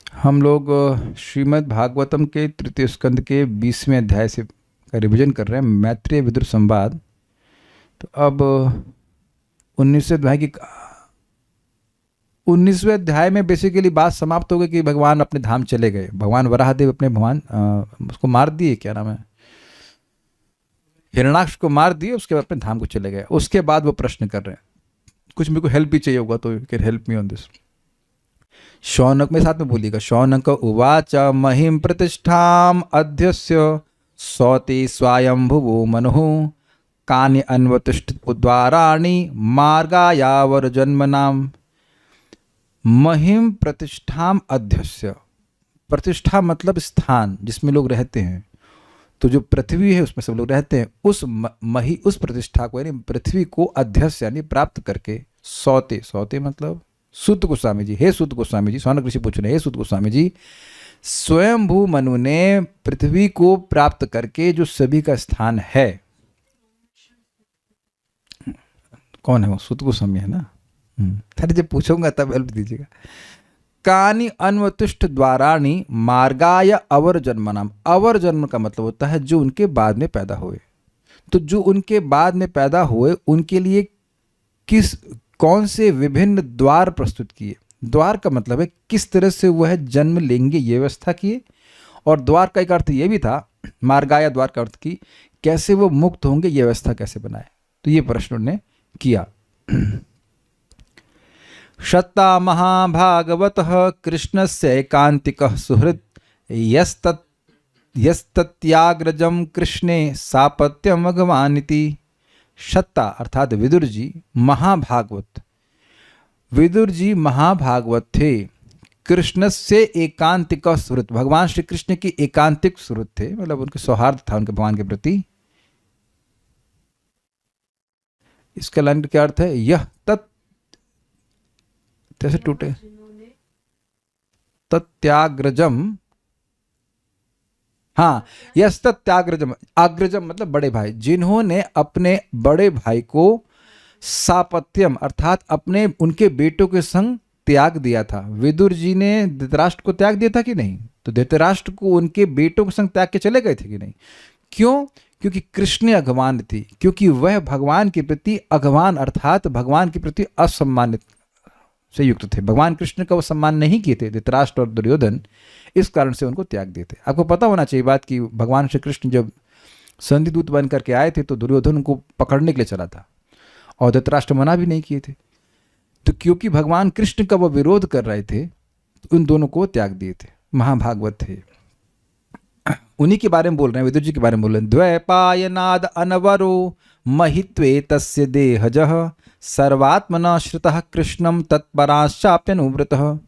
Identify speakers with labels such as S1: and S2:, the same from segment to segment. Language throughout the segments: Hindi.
S1: हम लोग श्रीमद् भागवतम के तृतीय स्कंद के 20वें अध्याय से का रिवीजन कर रहे हैं, मैत्रेय विदुर संवाद। तो अब 19वें अध्याय की 19वें अध्याय में बेसिकली बात समाप्त हो गई कि भगवान अपने धाम चले गए। भगवान वराहदेव अपने भगवान उसको मार दिए, क्या नाम है, हिरण्याक्ष को मार दिए, उसके बाद अपने धाम को चले गए। उसके बाद वो प्रश्न कर रहे हैं, कुछ मेरे को हेल्प भी चाहिए होगा तो you can help me on this. Shaunak में साथ में बोलिएगा। शौनक उवाच महिम प्रतिष्ठाम अध्यस्य सौते स्वायंभुवो मनुः कानि अन्वतिष्ठ द्वाराणि मार्गायावर जन्मनाम। महिम प्रतिष्ठाम अध्यस्य, प्रतिष्ठा मतलब स्थान जिसमें लोग रहते हैं। तो जो पृथ्वी है उसमें सब लोग रहते हैं, उस प्रतिष्ठा को यानी पृथ्वी को अध्यस्य यानी प्राप्त करके सौते, सौते मतलब सूत गोस्वामी जी, हे सूत गोस्वामी जी, शौनक ऋषि पूछ रहे हैं, हे सूत गोस्वामी जी, स्वयंभू मनु ने पृथ्वी को प्राप्त करके जो सभी का स्थान है, कौन है वो? सूत गोस्वामी है ना। अरे जब पूछूंगा तब हेल्प दीजिएगा। कानि अन्वतिष्ठ द्वाराणि मार्गाय अवर जन्मनाम। अवर जन्म का मतलब होता है जो उनके बाद में पैदा हुए। तो जो उनके बाद में पैदा हुए उनके लिए कौन से विभिन्न द्वार प्रस्तुत किए। द्वार का मतलब है किस तरह से वह जन्म लेंगे ये व्यवस्था किए। और द्वार का एक अर्थ ये भी था, मार्गाया द्वार का अर्थ की कैसे वो मुक्त होंगे ये व्यवस्था कैसे बनाए। तो ये प्रश्न उन्होंने किया। शता महाभागवतः कृष्णस्य एकांतिकः सुहृत् यस्तत्याग्रजं कृष्णे सापत्यम भगवानिति। शता अर्थात विदुर जी महाभागवत, विदुर जी महाभागवत थे। कृष्ण से एकांतिक सुहृत, भगवान श्री कृष्ण की एकांतिक सुहृत थे, मतलब उनके सौहार्द था उनके भगवान के प्रति। इसका लाइन क्या अर्थ है? यह कैसे टूटे? तत्याग्रजम, हाँ, यस तत्याग्रजम, अग्रजम मतलब बड़े भाई, जिन्होंने अपने बड़े भाई को सापत्यम अर्थात अपने उनके बेटों के संग त्याग दिया था। विदुर जी ने धृतराष्ट्र को त्याग दिया था कि नहीं? तो धृतराष्ट्र को उनके बेटों के संग त्याग के चले गए थे कि नहीं? क्यों? क्योंकि कृष्ण अघवान थी, क्योंकि वह भगवान के प्रति अघवान अर्थात भगवान के प्रति असम्मानित से युक्त थे। भगवान कृष्ण का वो सम्मान नहीं किए थे धृतराष्ट्र और दुर्योधन, इस कारण से उनको त्याग दिए थे। आपको पता होना चाहिए बात कि भगवान श्री कृष्ण जब संधि दूत बन करके आए थे तो दुर्योधन उनको पकड़ने के लिए चला था और धृतराष्ट्र मना भी नहीं किए थे। तो क्योंकि भगवान कृष्ण का वो विरोध कर रहे थे तो उन दोनों को त्याग दिए थे। महाभागवत थे, उन्हीं के बारे में बोल रहे हैं, विदुर जी के बारे में बोल रहे हैं। द्वैपायनाद अनवरो महित्वे तस्य देहजः सर्वात्मना श्रुतः कृष्णं तत्पराश्चाप्यनुव्रतः।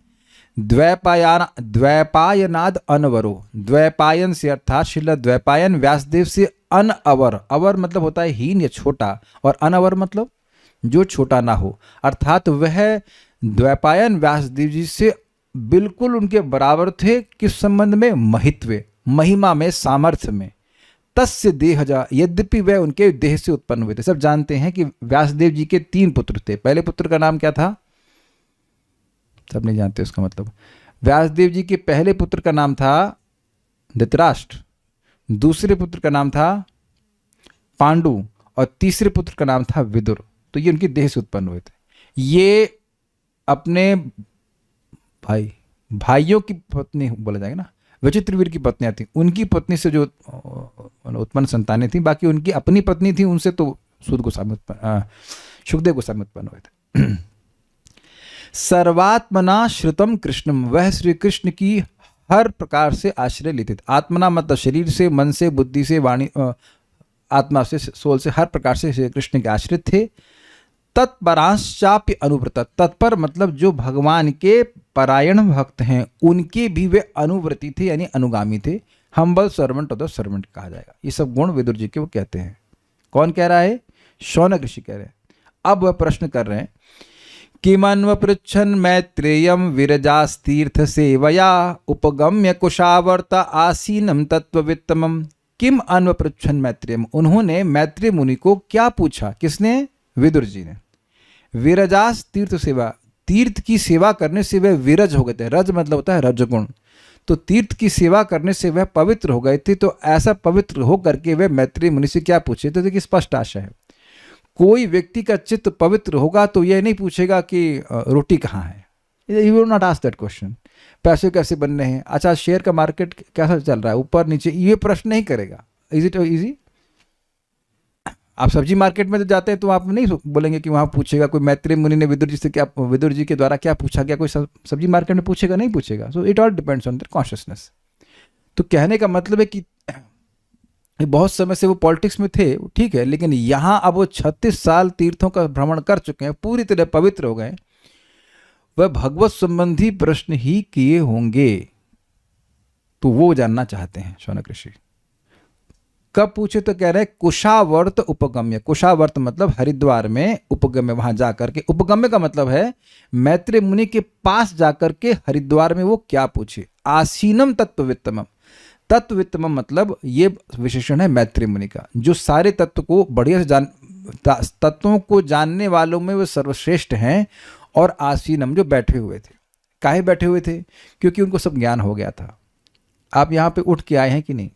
S1: द्वैपायनाद अनवरो, द्वैपायन से अर्थात श्रील द्वैपायन व्यासदेव से अनअवर, अवर मतलब होता है हीन या छोटा, और अनवर मतलब जो छोटा ना हो, अर्थात वह द्वैपायन व्यासदेव जी से बिल्कुल उनके बराबर थे। किस संबंध में? महित्वे, महिमा में, सामर्थ्य में। तस्य देहजा, यद्यपि वह उनके देह से उत्पन्न हुए थे। सब जानते हैं कि व्यासदेव जी के 3 पुत्र थे। पहले पुत्र का नाम क्या था? सब नहीं जानते उसका मतलब। व्यासदेव जी के पहले पुत्र का नाम था धृतराष्ट्र, दूसरे पुत्र का नाम था पांडु और तीसरे पुत्र का नाम था विदुर। तो ये उनके देह से उत्पन्न हुए थे। ये अपने भाइयों की पत्नी बोला जाएगा ना, विचित्रवीर की पत्नियां थी, उनकी पत्नी से जो उत्पन्न संतानें थी, बाकी उनकी अपनी पत्नी थी, उनसे तो सुखदेव गोस्वामी उत्पन्न हुए थे। सर्वात्मना श्रुतम कृष्णम, वह श्री कृष्ण की हर प्रकार से आश्रय लेते थे। आत्मना मतलब शरीर से, मन से, बुद्धि से, वाणी, आत्मा से, सोल से, हर प्रकार से श्री कृष्ण के आश्रित थे। तत्परांश्चाप्य अनुव्रत, तत्पर मतलब जो भगवान के परायण भक्त हैं उनके भी वे अनुव्रती थे यानी अनुगामी थे। Humble servant of the servant कहा जाएगा। ये सब गुण विदुर जी के वो कहते हैं। कौन कह रहा है? शौनक ऋषि कह रहे हैं। अब वह प्रश्न कर रहे हैं, किमन्व पृच्छन मैत्रेयम विरजास्तीर्थ सेवया उपगम्य कुशावर्त आसीनम तत्ववित्तमम। किम अन्व पृच्छन मैत्रेयम, उन्होंने मैत्रेय मुनि को क्या पूछा? किसने? विदुर जी ने। विरजास तीर्थ सेवा, तीर्थ की सेवा करने से वह विरज हो गए थे। रज मतलब होता है रजगुण। तो तीर्थ की सेवा करने से वह पवित्र हो गए थे। तो ऐसा पवित्र हो करके वे मैत्रेय मुनि से क्या पूछे? तो देखिए स्पष्ट आशय है, कोई व्यक्ति का चित्त पवित्र होगा तो यह नहीं पूछेगा कि रोटी कहाँ है। He will not ask that question. पैसे कैसे बनने हैं, अच्छा शेयर का मार्केट कैसा चल रहा है, ऊपर नीचे, ये प्रश्न नहीं करेगा। Is it easy? आप सब्जी मार्केट में तो जाते हैं तो आप नहीं बोलेंगे कि वहाँ पूछेगा कोई मैत्रेय मुनि ने विदुर जी से क्या, विदुर जी के द्वारा क्या पूछा गया, कोई सब्जी मार्केट में पूछेगा? नहीं पूछेगा। So it all depends on their consciousness. तो कहने का मतलब है कि बहुत समय से वो पॉलिटिक्स में थे, ठीक है, लेकिन यहाँ अब वो 36 साल तीर्थों का भ्रमण कर चुके हैं, पूरी तरह पवित्र हो गए, वह भगवत संबंधी प्रश्न ही किए होंगे। तो वो जानना चाहते हैं शौनक ऋषि। कब पूछे? तो कह रहे हैं कुशावर्त उपगम्य। कुशावर्त मतलब हरिद्वार में, उपगम्य वहां जाकर के। उपगम्य का मतलब है मैत्रेय मुनि के पास जाकर के हरिद्वार में वो क्या पूछे। आसीनम तत्ववित्तम। तत्ववित्तम मतलब ये विशेषण है मैत्रेय मुनि का, जो सारे तत्व को बढ़िया से तत्वों को जानने वालों में वो सर्वश्रेष्ठ हैं। और आसीनम जो बैठे हुए थे। काहे बैठे हुए थे? क्योंकि उनको सब ज्ञान हो गया था। आप यहां पे उठ के आए हैं कि नहीं?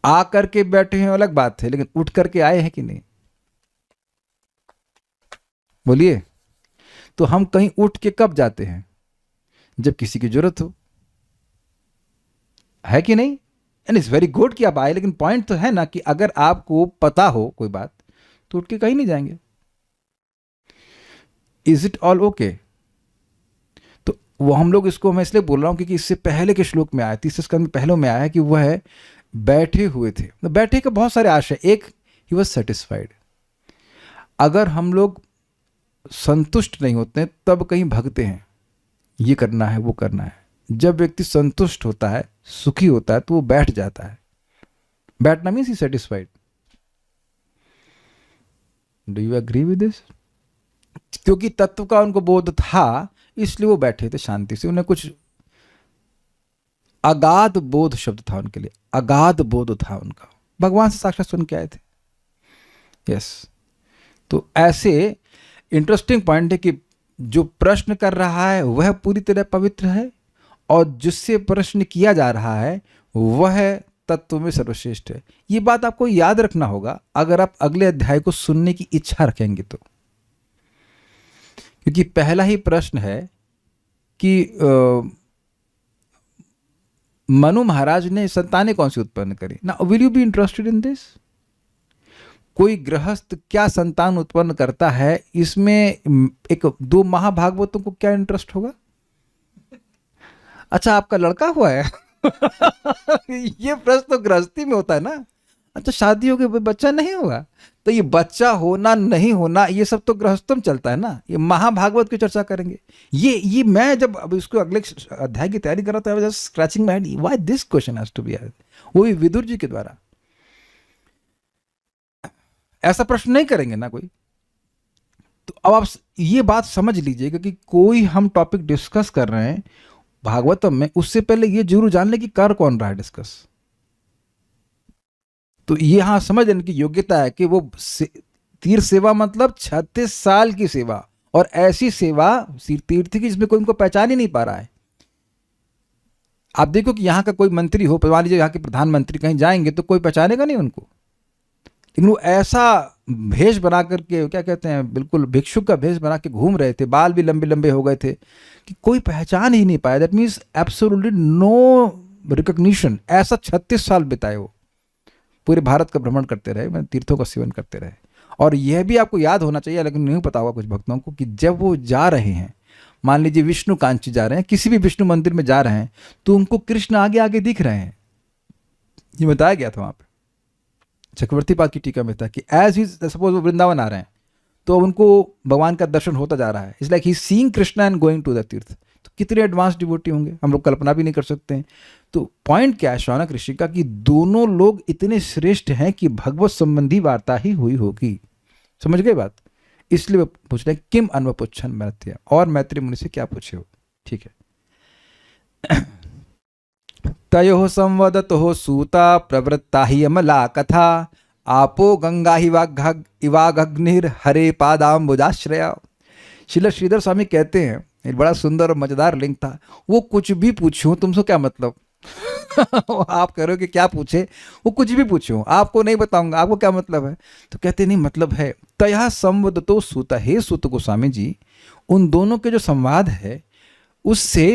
S1: आ करके बैठे हैं अलग बात है, लेकिन उठ करके आए हैं कि नहीं? बोलिए। तो हम कहीं उठ के कब जाते हैं? जब किसी की जरूरत हो, है कि नहीं? एंड इट्स वेरी गुड कि आप आए, लेकिन पॉइंट तो है ना कि अगर आपको पता हो कोई बात तो उठ के कहीं नहीं जाएंगे। Is it all okay? तो वो हम लोग इसको, मैं इसलिए बोल रहा हूं क्योंकि इससे पहले के श्लोक में आया, तीसरे स्कंद में पहले में आया है कि वह बैठे हुए थे। तो बैठे के बहुत सारे आशय। एक, ही वॉज सेटिस्फाइड। अगर हम लोग संतुष्ट नहीं होते तब कहीं भगते हैं, ये करना है वो करना है। जब व्यक्ति संतुष्ट होता है, सुखी होता है, तो वो बैठ जाता है। बैठना मीन्स ही satisfied. Do you agree with this? क्योंकि तत्व का उनको बोध था, इसलिए वो बैठे थे शांति से। उन्हें कुछ अगाध बोध शब्द था उनके लिए, अगाध बोध था उनका, भगवान से साक्षात सुन के आए थे। यस। तो ऐसे इंटरेस्टिंग पॉइंट है कि जो प्रश्न कर रहा है वह पूरी तरह पवित्र है, और जिससे प्रश्न किया जा रहा है वह तत्व में सर्वश्रेष्ठ है। ये बात आपको याद रखना होगा अगर आप अगले अध्याय को सुनने की इच्छा रखेंगे तो। क्योंकि पहला ही प्रश्न है कि मनु महाराज ने संतानें कौन सी उत्पन्न करी ना। Will you be interested in this? कोई गृहस्थ क्या संतान उत्पन्न करता है, इसमें एक दो महाभागवतों को क्या इंटरेस्ट होगा? अच्छा आपका लड़का हुआ है ये प्रश्न तो गृहस्थी में होता है ना। अच्छा शादी हो गई, बच्चा नहीं होगा, तो ये बच्चा होना नहीं होना ये सब तो गृहस्थों में चलता है ना। ये महाभागवत की चर्चा करेंगे। ये मैं जब अब इसको अगले अध्याय की तैयारी कर रहा था, I was just scratching my head, why this question has to be asked, वो भी विदुर जी के द्वारा। ऐसा प्रश्न नहीं करेंगे ना कोई। तो अब आप ये बात समझ लीजिएगा कि कोई हम टॉपिक डिस्कस कर रहे हैं भागवतम में, उससे पहले ये जरूर जान ले कि कर कौन रहा है डिस्कस। तो ये हाँ समझने की योग्यता है कि वो तीर्थ सेवा मतलब 36 साल की सेवा, और ऐसी सेवा तीर्थ की जिसमें कोई उनको पहचान ही नहीं पा रहा है। आप देखो कि यहाँ का कोई मंत्री हो, मान लीजिए यहाँ के प्रधानमंत्री कहीं जाएंगे तो कोई पहचानेगा नहीं उनको, लेकिन वो ऐसा भेष बना करके, क्या कहते हैं, बिल्कुल भिक्षुक का भेष बना के घूम रहे थे, बाल भी लंबे लंबे हो गए थे कि कोई पहचान ही नहीं पाया। That means absolutely no recognition. ऐसा 36 साल बिताए वो, पूरे भारत का भ्रमण करते रहे, तीर्थों का सेवन करते रहे। और यह भी आपको याद होना चाहिए, लेकिन नहीं पता होगा कुछ भक्तों को, कि जब वो जा रहे हैं, मान लीजिए विष्णु कांची जा रहे हैं, किसी भी विष्णु मंदिर में जा रहे हैं, तो उनको कृष्ण आगे आगे दिख रहे हैं। ये बताया गया था वहां पे, चक्रवर्ती पाद की टीका में था कि एज ही सपोज वो वृंदावन आ रहे हैं तो उनको भगवान का दर्शन होता जा रहा है। It's like he seeing Krishna and going to the tirtha. तो कितने एडवांस डिवोटी होंगे, हम लोग कल्पना भी नहीं कर सकते हैं। तो पॉइंट क्या है शौनक ऋषि का, कि दोनों लोग इतने श्रेष्ठ हैं कि भगवत संबंधी वार्ता ही हुई होगी। समझ गए बात? इसलिए वो पूछ रहे हैं किम अन्वपुच्छन मैत्रेय, और मैत्रेय मुनि से क्या पूछे हो। ठीक है। तयोः संवदतोः सूता प्रवृत्ता ही अमला कथा, आपो गंगा इवाग्निर्हरे पादाम्बुजाश्रया। श्रील श्रीधर स्वामी कहते हैं, एक बड़ा सुंदर और मजेदार लिंक था, वो कुछ भी पूछूं तुमसे क्या मतलब। आप कह रहे हो कि क्या पूछे, वो कुछ भी पूछूं आपको नहीं बताऊंगा, आपको क्या मतलब है। तो कहते नहीं मतलब है, तया संवद तो सुत, हे सुत गोस्वामी जी, उन दोनों के जो संवाद है उससे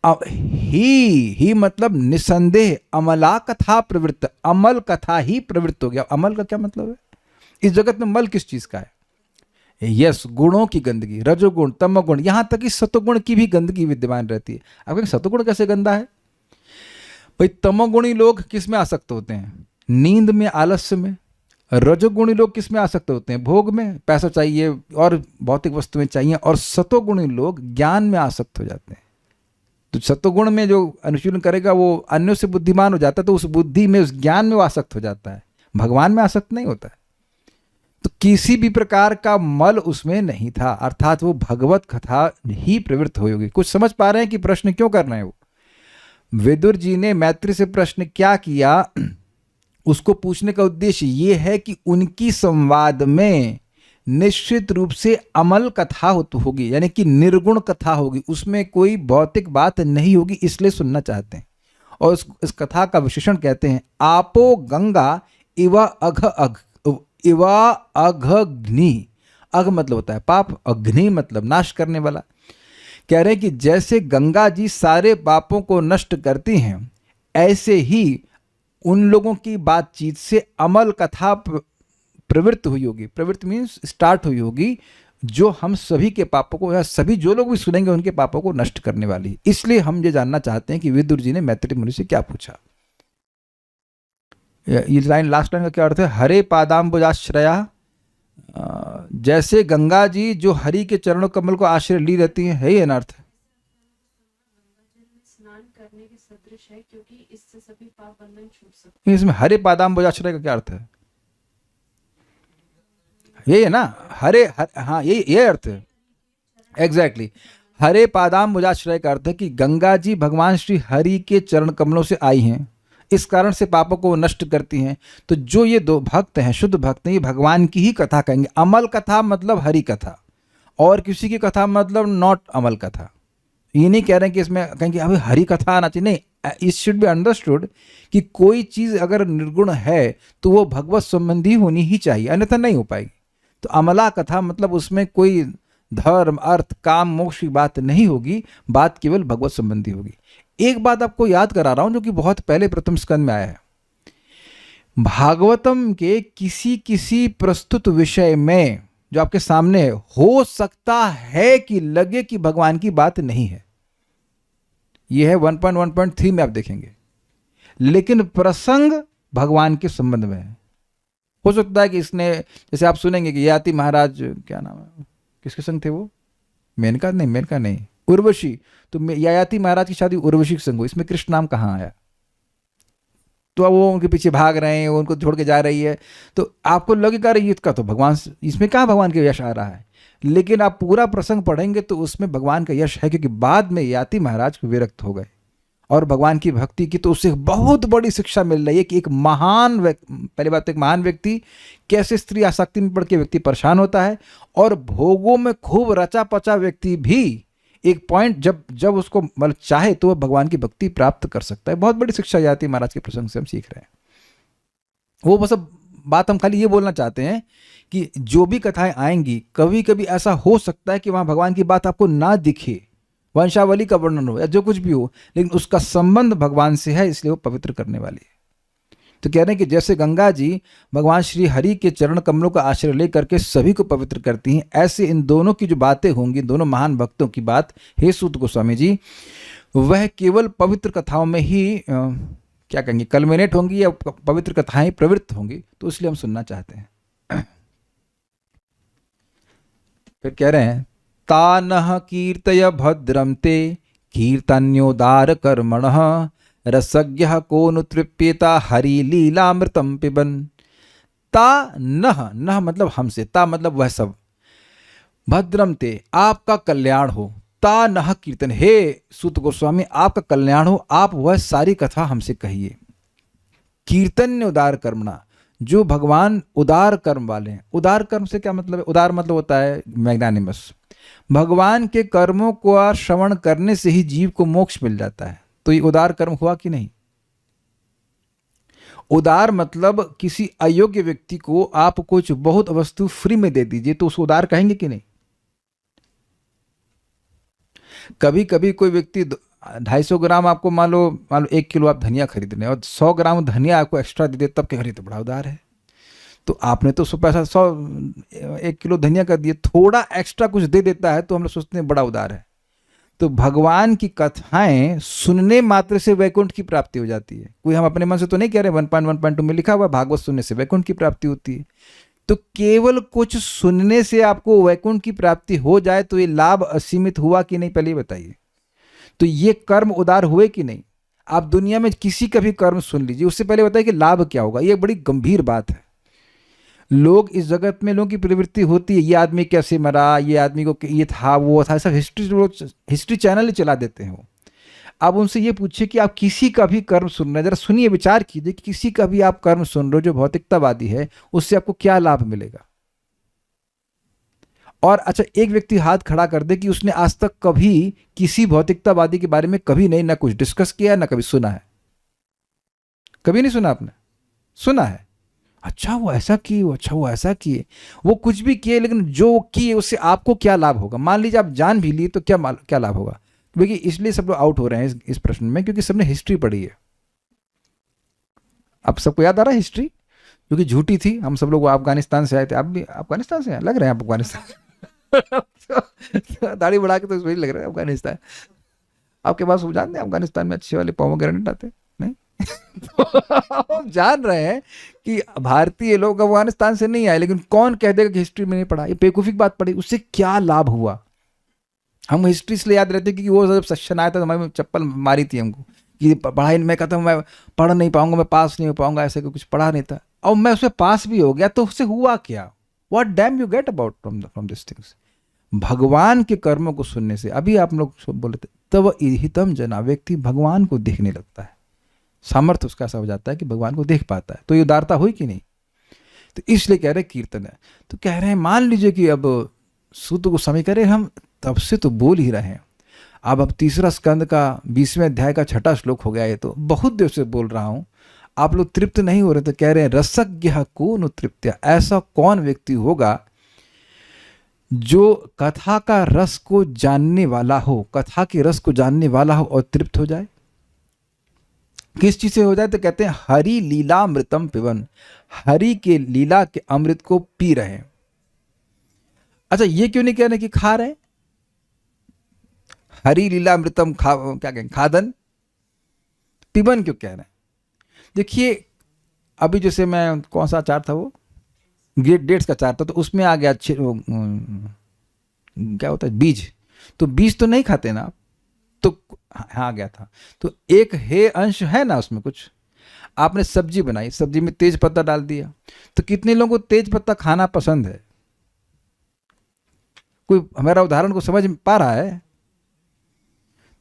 S1: ही मतलब निसंदेह अमला कथा प्रवृत्त, अमल कथा ही प्रवृत्त हो गया। अमल का क्या मतलब है, इस जगत में मल किस चीज का है, यस गुणों की गंदगी, रजोगुण तमोगुण, यहां तक कि सतोगुण की भी गंदगी विद्यमान रहती है। आप कहेंगे सतोगुण कैसे गंदा है, भाई तमोगुणी लोग किस में आसक्त होते हैं, नींद में, आलस्य में। रजोगुणी लोग किस में आसक्त होते हैं, भोग में, पैसा चाहिए और भौतिक वस्तुएं चाहिए। और सतोगुणी लोग ज्ञान में आसक्त हो जाते हैं। तो सतोगुण में जो अनुशीलन करेगा वो अन्यों से बुद्धिमान हो जाता है, तो उस बुद्धि में, उस ज्ञान में वो आसक्त हो जाता है, भगवान में आसक्त नहीं होता है। तो किसी भी प्रकार का मल उसमें नहीं था, अर्थात वो भगवत कथा ही प्रवृत्त हुई होगी। कुछ समझ पा रहे हैं कि प्रश्न क्यों कर रहे हैं वो। विदुर जी ने मैत्री से प्रश्न क्या किया, उसको पूछने का उद्देश्य ये है कि उनकी संवाद में निश्चित रूप से अमल कथा होगी, यानी कि निर्गुण कथा होगी, उसमें कोई भौतिक बात नहीं होगी, इसलिए सुनना चाहते हैं। और इस कथा का विशेषण कहते हैं, आपो गंगा इवा अघग्नि। अघ मतलब होता है पाप, अग्नि मतलब नाश करने वाला। कह रहे हैं कि जैसे गंगा जी सारे पापों को नष्ट करती हैं, ऐसे ही उन लोगों की बातचीत से अमल कथा प्रवृत्त हुई होगी। प्रवृत्त मीन्स स्टार्ट हुई होगी, जो हम सभी के पापों को, या सभी जो लोग भी सुनेंगे उनके पापों को नष्ट करने वाली। इसलिए हम ये जानना चाहते हैं कि विदुर जी ने मैत्री मुनि से क्या पूछा। ये लाइन, लास्ट लाइन का क्या अर्थ है, हरे पादाम्बुजाश्रया, जैसे गंगा जी जो हरि के चरणों कमल को आश्रय ली रहती है ये अर्थ है।
S2: स्नान करने के सदृश है, क्योंकि इससे सभी पाप बंधन छूट सकते हैं।
S1: इसमें हरे पादाम्बुजाश्रय का क्या अर्थ है, यही है ना, हाँ ये अर्थ है एग्जैक्टली। हरे पादाम्बुजाश्रय का अर्थ है कि गंगा जी भगवान श्री हरि के चरण कमलों से आई हैं, इस कारण से पापों को नष्ट करती हैं। तो जो ये दो भक्त हैं, शुद्ध भक्त हैं, ये भगवान की ही कथा कहेंगे। अमल कथा मतलब हरि कथा, और किसी की कथा मतलब नॉट अमल कथा। ये नहीं कह रहे हैं कि इसमें कहेंगे अभी हरि कथा आना चाहिए, नहीं, इट शुड बी अंडरस्टूड कि कोई चीज़ अगर निर्गुण है तो वो भगवत संबंधी होनी ही चाहिए, अन्यथा नहीं हो पाएगी। तो अमला कथा मतलब उसमें कोई धर्म, अर्थ, काम, मोक्ष की बात नहीं होगी, बात केवल भगवत संबंधी होगी। एक बात आपको याद करा रहा हूं जो कि बहुत पहले प्रथम स्कंद में आया है। भागवतम के किसी किसी प्रस्तुत विषय में जो आपके सामने है, हो सकता है कि लगे कि भगवान की बात नहीं है। यह है 1.1.3 में आप देखेंगे, लेकिन प्रसंग भगवान के संबंध में है। हो सकता है कि इसने, जैसे आप सुनेंगे कि ययाति महाराज, क्या नाम है, किसके संग थे वो, मेनका नहीं, उर्वशी। तो ययाति महाराज की शादी उर्वशी के संग हुई, इसमें कृष्ण नाम कहाँ आया। तो वो उनके पीछे भाग रहे हैं, वो उनको छोड़ के जा रही है, तो आपको लगेगा अरे इसका तो भगवान, इसमें कहाँ भगवान का यश आ रहा है। लेकिन आप पूरा प्रसंग पढ़ेंगे तो उसमें भगवान का यश है, क्योंकि बाद में ययाति महाराज विरक्त हो गए और भगवान की भक्ति की। तो उससे बहुत बड़ी शिक्षा मिल रही है कि एक महान पहली बात तो एक महान व्यक्ति कैसे स्त्री आसक्ति में पड़ के व्यक्ति परेशान होता है, और भोगों में खूब रचा पचा व्यक्ति भी एक पॉइंट जब उसको मतलब चाहे तो वह भगवान की भक्ति प्राप्त कर सकता है। बहुत बड़ी शिक्षा ययाति महाराज के प्रसंग से हम सीख रहे हैं। वो बस बात हम खाली ये बोलना चाहते हैं कि जो भी कथाएं आएंगी, कभी कभी ऐसा हो सकता है कि वहां भगवान की बात आपको ना दिखे, वंशावली का वर्णन हो या जो कुछ भी हो, लेकिन उसका संबंध भगवान से है, इसलिए वो पवित्र करने वाली है। तो कह रहे हैं कि जैसे गंगा जी भगवान श्री हरि के चरण कमलों का आश्रय लेकर के सभी को पवित्र करती हैं, ऐसे इन दोनों की जो बातें होंगी, दोनों महान भक्तों की बात, हे सूत गोस्वामी जी, वह केवल पवित्र कथाओं में ही क्या कहेंगे, कल्मिनेट होंगी, या पवित्र कथाएं प्रवृत्त होंगी। तो इसलिए हम सुनना चाहते हैं। फिर कह रहे हैं, तानः कीर्तय भद्रम ते कीर्तन्योदार कर्मणः रसज्ञः को नु तृप्येता हरि लीलामृतम पिबन। ता नह मतलब हमसे, ता मतलब वह सब, भद्रम ते आपका कल्याण हो, ता नह कीर्तन, हे सूत गोस्वामी आपका कल्याण हो, आप वह सारी कथा हमसे कहिए। कीर्तन्य उदार कर्मणा, जो भगवान उदार कर्म वाले हैं। उदार कर्म से क्या मतलब है, उदार मतलब होता है मैग्नानिमस, भगवान के कर्मों को श्रवण करने से ही जीव को मोक्ष मिल जाता है। तो ये उदार कर्म हुआ कि नहीं? उदार मतलब किसी अयोग्य व्यक्ति को आप कुछ बहुत वस्तु फ्री में दे दीजिए तो उसको उदार कहेंगे कि नहीं? कभी कभी कोई व्यक्ति 250 ग्राम आपको मान लो 1 किलो आप धनिया खरीद रहे हैं और 100 ग्राम धनिया आपको एक्स्ट्रा दे दे, तब कह रहे तो बड़ा उदार है। तो आपने तो 100 पैसा 1 किलो धनिया का दिए, थोड़ा एक्स्ट्रा कुछ दे देता है तो हम लोग सोचते हैं बड़ा उदार है। तो भगवान की कथाएं सुनने मात्र से वैकुंठ की प्राप्ति हो जाती है। कोई हम अपने मन से तो नहीं कह रहे, 1.1.2 में लिखा हुआ भागवत सुनने से वैकुंठ की प्राप्ति होती है। तो केवल कुछ सुनने से आपको वैकुंठ की प्राप्ति हो जाए तो ये लाभ असीमित हुआ कि नहीं, पहले बताइए। तो ये कर्म उदार हुए कि नहीं? आप दुनिया में किसी का भी कर्म सुन लीजिए, उससे पहले बताइए कि लाभ क्या होगा। ये बड़ी गंभीर बात है। लोग इस जगत में लोगों की प्रवृत्ति होती है, ये आदमी कैसे मरा, ये आदमी को ये था वो था, सब हिस्ट्री चैनल ही चला देते हैं वो। अब उनसे ये पूछिए कि आप किसी का भी कर्म सुन रहे हैं, जरा सुनिए, विचार कीजिए कि किसी का भी आप कर्म सुन रहे हो जो भौतिकतावादी है, उससे आपको क्या लाभ मिलेगा। और अच्छा, एक व्यक्ति हाथ खड़ा कर दे कि उसने आज तक कभी किसी भौतिकतावादी के बारे में कभी नहीं, ना कुछ डिस्कस किया, ना कभी सुना है। कभी नहीं सुना आपने? सुना है, अच्छा वो ऐसा किए, अच्छा वो ऐसा किए, वो कुछ भी किए, लेकिन जो किए उससे आपको क्या लाभ होगा? मान लीजिए आप जान भी लिए तो क्या लाभ होगा? क्योंकि इसलिए सब लोग आउट हो रहे हैं इस प्रश्न में, क्योंकि सबने हिस्ट्री पढ़ी है। अब सबको याद आ रहा है हिस्ट्री, क्योंकि झूठी थी। हम सब लोग अफगानिस्तान से आए थे, आप भी अफगानिस्तान से लग रहे हैं, आप अफगानिस्तान दाढ़ी बढ़ा के तो वही लग रहा है अफगानिस्तान। आपके पास वो जानते हैं अफगानिस्तान में अच्छे वाले पोमोग्रेनेट आते नहीं? तो हम जान रहे हैं कि भारतीय लोग अफगानिस्तान से नहीं आए, लेकिन कौन कह देगा कि हिस्ट्री में नहीं पढ़ा? ये बेवकूफी की बात पढ़ी, उससे क्या लाभ हुआ? हम हिस्ट्री इसलिए याद रहते कि वो जब सेशन आया था तो हमारी चप्पल मारी थी हमको कि पढ़ाई में, कहता मैं पढ़ नहीं पाऊंगा, मैं पास नहीं हो पाऊंगा, ऐसे कुछ पढ़ा नहीं था। और मैं उसमें पास भी हो गया, तो उससे हुआ क्या? What damn you get about from this things? भगवान के कर्मों को सुनने से, अभी आप लोग बोले थे, तब हितम जना, व्यक्ति भगवान को देखने लगता है, सामर्थ्य उसका ऐसा हो जाता है कि भगवान को देख पाता है। तो ये उदारता हुई कि नहीं? तो इसलिए कह रहे कीर्तन है। तो कह रहे हैं मान लीजिए कि अब सूत गोस्वामी कह रहे हम तब से तो बोल ही रहे हैं, अब 3रा स्कंद का 20वें अध्याय का 6ठा श्लोक हो गया, ये तो बहुत देर से बोल रहा हूं, आप लोग तृप्त नहीं हो रहे। तो कह रहे हैं रसज्ञ को नु तृप्त्या, ऐसा कौन व्यक्ति होगा जो कथा का रस को जानने वाला हो, कथा के रस को जानने वाला हो और तृप्त हो जाए। किस चीज से हो जाए? तो कहते हैं हरि लीला अमृतम पिबन, हरि के लीला के अमृत को पी रहे हैं। अच्छा, ये क्यों नहीं कह रहे कि खा रहे हैं? हरि लीला अमृतम क्या कहें, खादन, पिबन क्यों कह रहे हैं? देखिए, अभी जैसे मैं कौन सा आचार था, वो ग्रेट डेट्स का आचार था, तो उसमें आ गया क्या होता है, बीज। तो बीज तो नहीं खाते ना आप, तो हाँ गया था। तो एक हे अंश है ना उसमें कुछ। आपने सब्जी बनाई, सब्जी में तेज पत्ता डाल दिया, तो कितने लोगों को तेज पत्ता खाना पसंद है? कोई हमारा उदाहरण को समझ पा रहा है?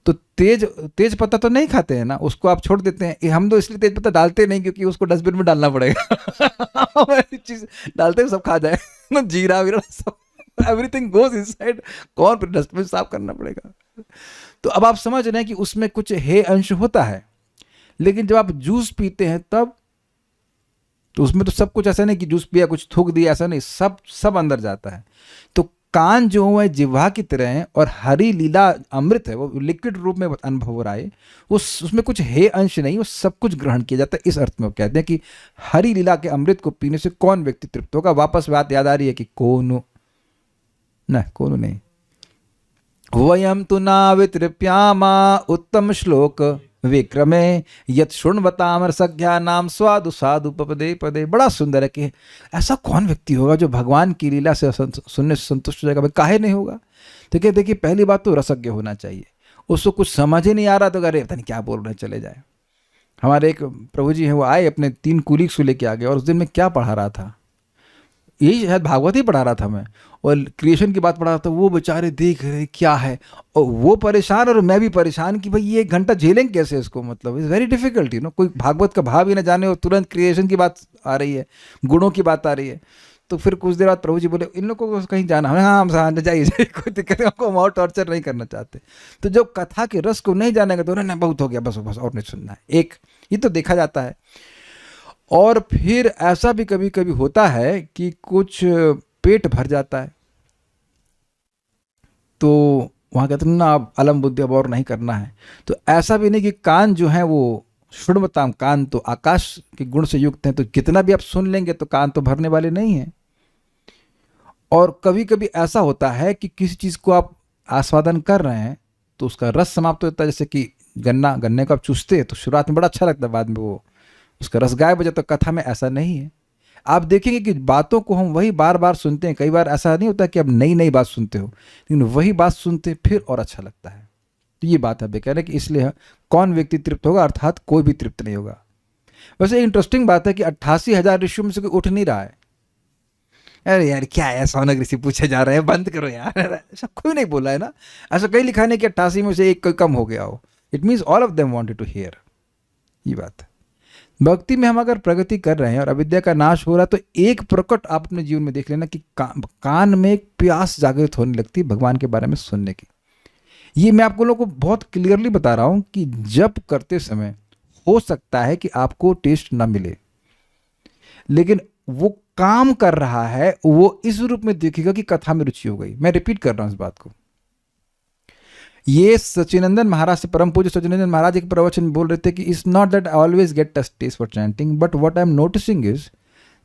S1: तो तेज पत्ता तो नहीं खाते हैं ना, उसको आप छोड़ देते हैं। हम तो इसलिए तेज पत्ता डालते नहीं क्योंकि उसको डस्टबिन में डालना पड़ेगा। चीज डालते हैं सब खा जाए ना, जीरा वीरा सब, एवरीथिंग गोज इनसाइड, कौन फिर डस्टबिन साफ करना पड़ेगा? तो अब आप समझ रहे हैं कि उसमें कुछ हे अंश होता है। लेकिन जब आप जूस पीते हैं तब तो उसमें तो सब कुछ ऐसा नहीं कि जूस पिया कुछ थूक दिया, ऐसा नहीं, सब अंदर जाता है। तो कान जो है जिह्वा की तरह है, और हरि लीला अमृत है, वो लिक्विड रूप में अनुभव हो रहा है, उसमें कुछ हे अंश नहीं, वो सब कुछ ग्रहण किया जाता है। इस अर्थ में वो कहते हैं कि हरि लीला के अमृत को पीने से कौन व्यक्ति तृप्त होगा। वापस बात याद आ रही है कि कोनो नहीं, वयम तु नावितृप्यामा उत्तम श्लोक विक्रमे यत शृण्वताम रसज्ञा नाम स्वादु साधु पदे पदे। बड़ा सुंदर है कि ऐसा कौन व्यक्ति होगा जो भगवान की लीला से सुनने से संतुष्ट हो जाएगा। भाई काहे नहीं होगा? तो क्या, देखिए पहली बात तो रसज्ञ होना चाहिए। उसको कुछ समझ ही नहीं आ रहा तो अरे पता नहीं क्या बोल रहे हैं, चले जाए। हमारे एक प्रभु जी हैं, वो आए अपने 3 कुलीग से लेके आ गए, और उस दिन मैं क्या पढ़ा रहा था, यही शायद भागवत ही पढ़ा रहा था मैं, और क्रिएशन की बात पढ़ा रहा था। वो बेचारे देख रहे क्या है, और वो परेशान और मैं भी परेशान कि भाई ये 1 घंटा झेलेंगे कैसे इसको। मतलब इज़ वेरी डिफिकल्ट, कोई भागवत का भाव ही ना जाने और तुरंत क्रिएशन की बात आ रही है, गुणों की बात आ रही है। तो फिर कुछ देर बाद प्रभु जी बोले इन लोगों को कहीं जाना है, हाँ हम जाइए जाइए, कोई दिक्कत नहीं, हमको और टॉर्चर नहीं करना चाहते। तो जब कथा के रस को नहीं जानेगा तो नहीं बहुत हो गया, बस बस और नहीं सुनना है, एक ये तो देखा जाता है। और फिर ऐसा भी कभी कभी होता है कि कुछ पेट भर जाता है, तो वहाँ कहते हैं ना अब अलम बुद्धि अब और नहीं करना है। तो ऐसा भी नहीं कि कान जो है वो शुण्वताम, कान तो आकाश के गुण से युक्त हैं, तो कितना भी आप सुन लेंगे तो कान तो भरने वाले नहीं हैं। और कभी कभी ऐसा होता है कि किसी चीज़ को आप आस्वादन कर रहे हैं तो उसका रस समाप्त हो जाता है, जैसे कि गन्ने को आप चूसते हैं तो शुरुआत में बड़ा अच्छा लगता है, बाद में वो उसका रस गायब हो जाता है। कथा में ऐसा नहीं है। आप देखेंगे कि बातों को हम वही बार बार सुनते हैं, कई बार ऐसा नहीं होता कि अब नई नई बात सुनते हो, लेकिन वही बात सुनते फिर और अच्छा लगता है। तो ये बात है कह रहे हैं कि इसलिए कौन व्यक्ति तृप्त होगा, अर्थात कोई भी तृप्त नहीं होगा। वैसे इंटरेस्टिंग बात है कि 88,000 ऋषियों में से कोई उठ नहीं रहा है। अरे यार क्या है, सौनक ऋषि पूछे जा रहे हैं, बंद करो यार, ऐसा कोई नहीं बोला है ना। ऐसा कहीं लिखा नहीं कि 88 में से एक कोई कम हो गया हो। It means all of them wanted to hear. ये बात है। भक्ति में हम अगर प्रगति कर रहे हैं और अविद्या का नाश हो रहा है तो एक प्रकट आप अपने जीवन में देख लेना कि कान में एक प्यास जागृत होने लगती है भगवान के बारे में सुनने की। ये मैं आप लोगों को बहुत क्लियरली बता रहा हूं कि जब करते समय हो सकता है कि आपको टेस्ट ना मिले, लेकिन वो काम कर रहा है, वो इस रूप में देखेगा कि कथा में रुचि हो गई। मैं रिपीट कर रहा हूं इस बात को। ये सचिनंदन महाराज से, परम पूज्य सचिनंदन महाराज एक प्रवचन में बोल रहे थे कि it's not that I always get taste for chanting, but what I am noticing is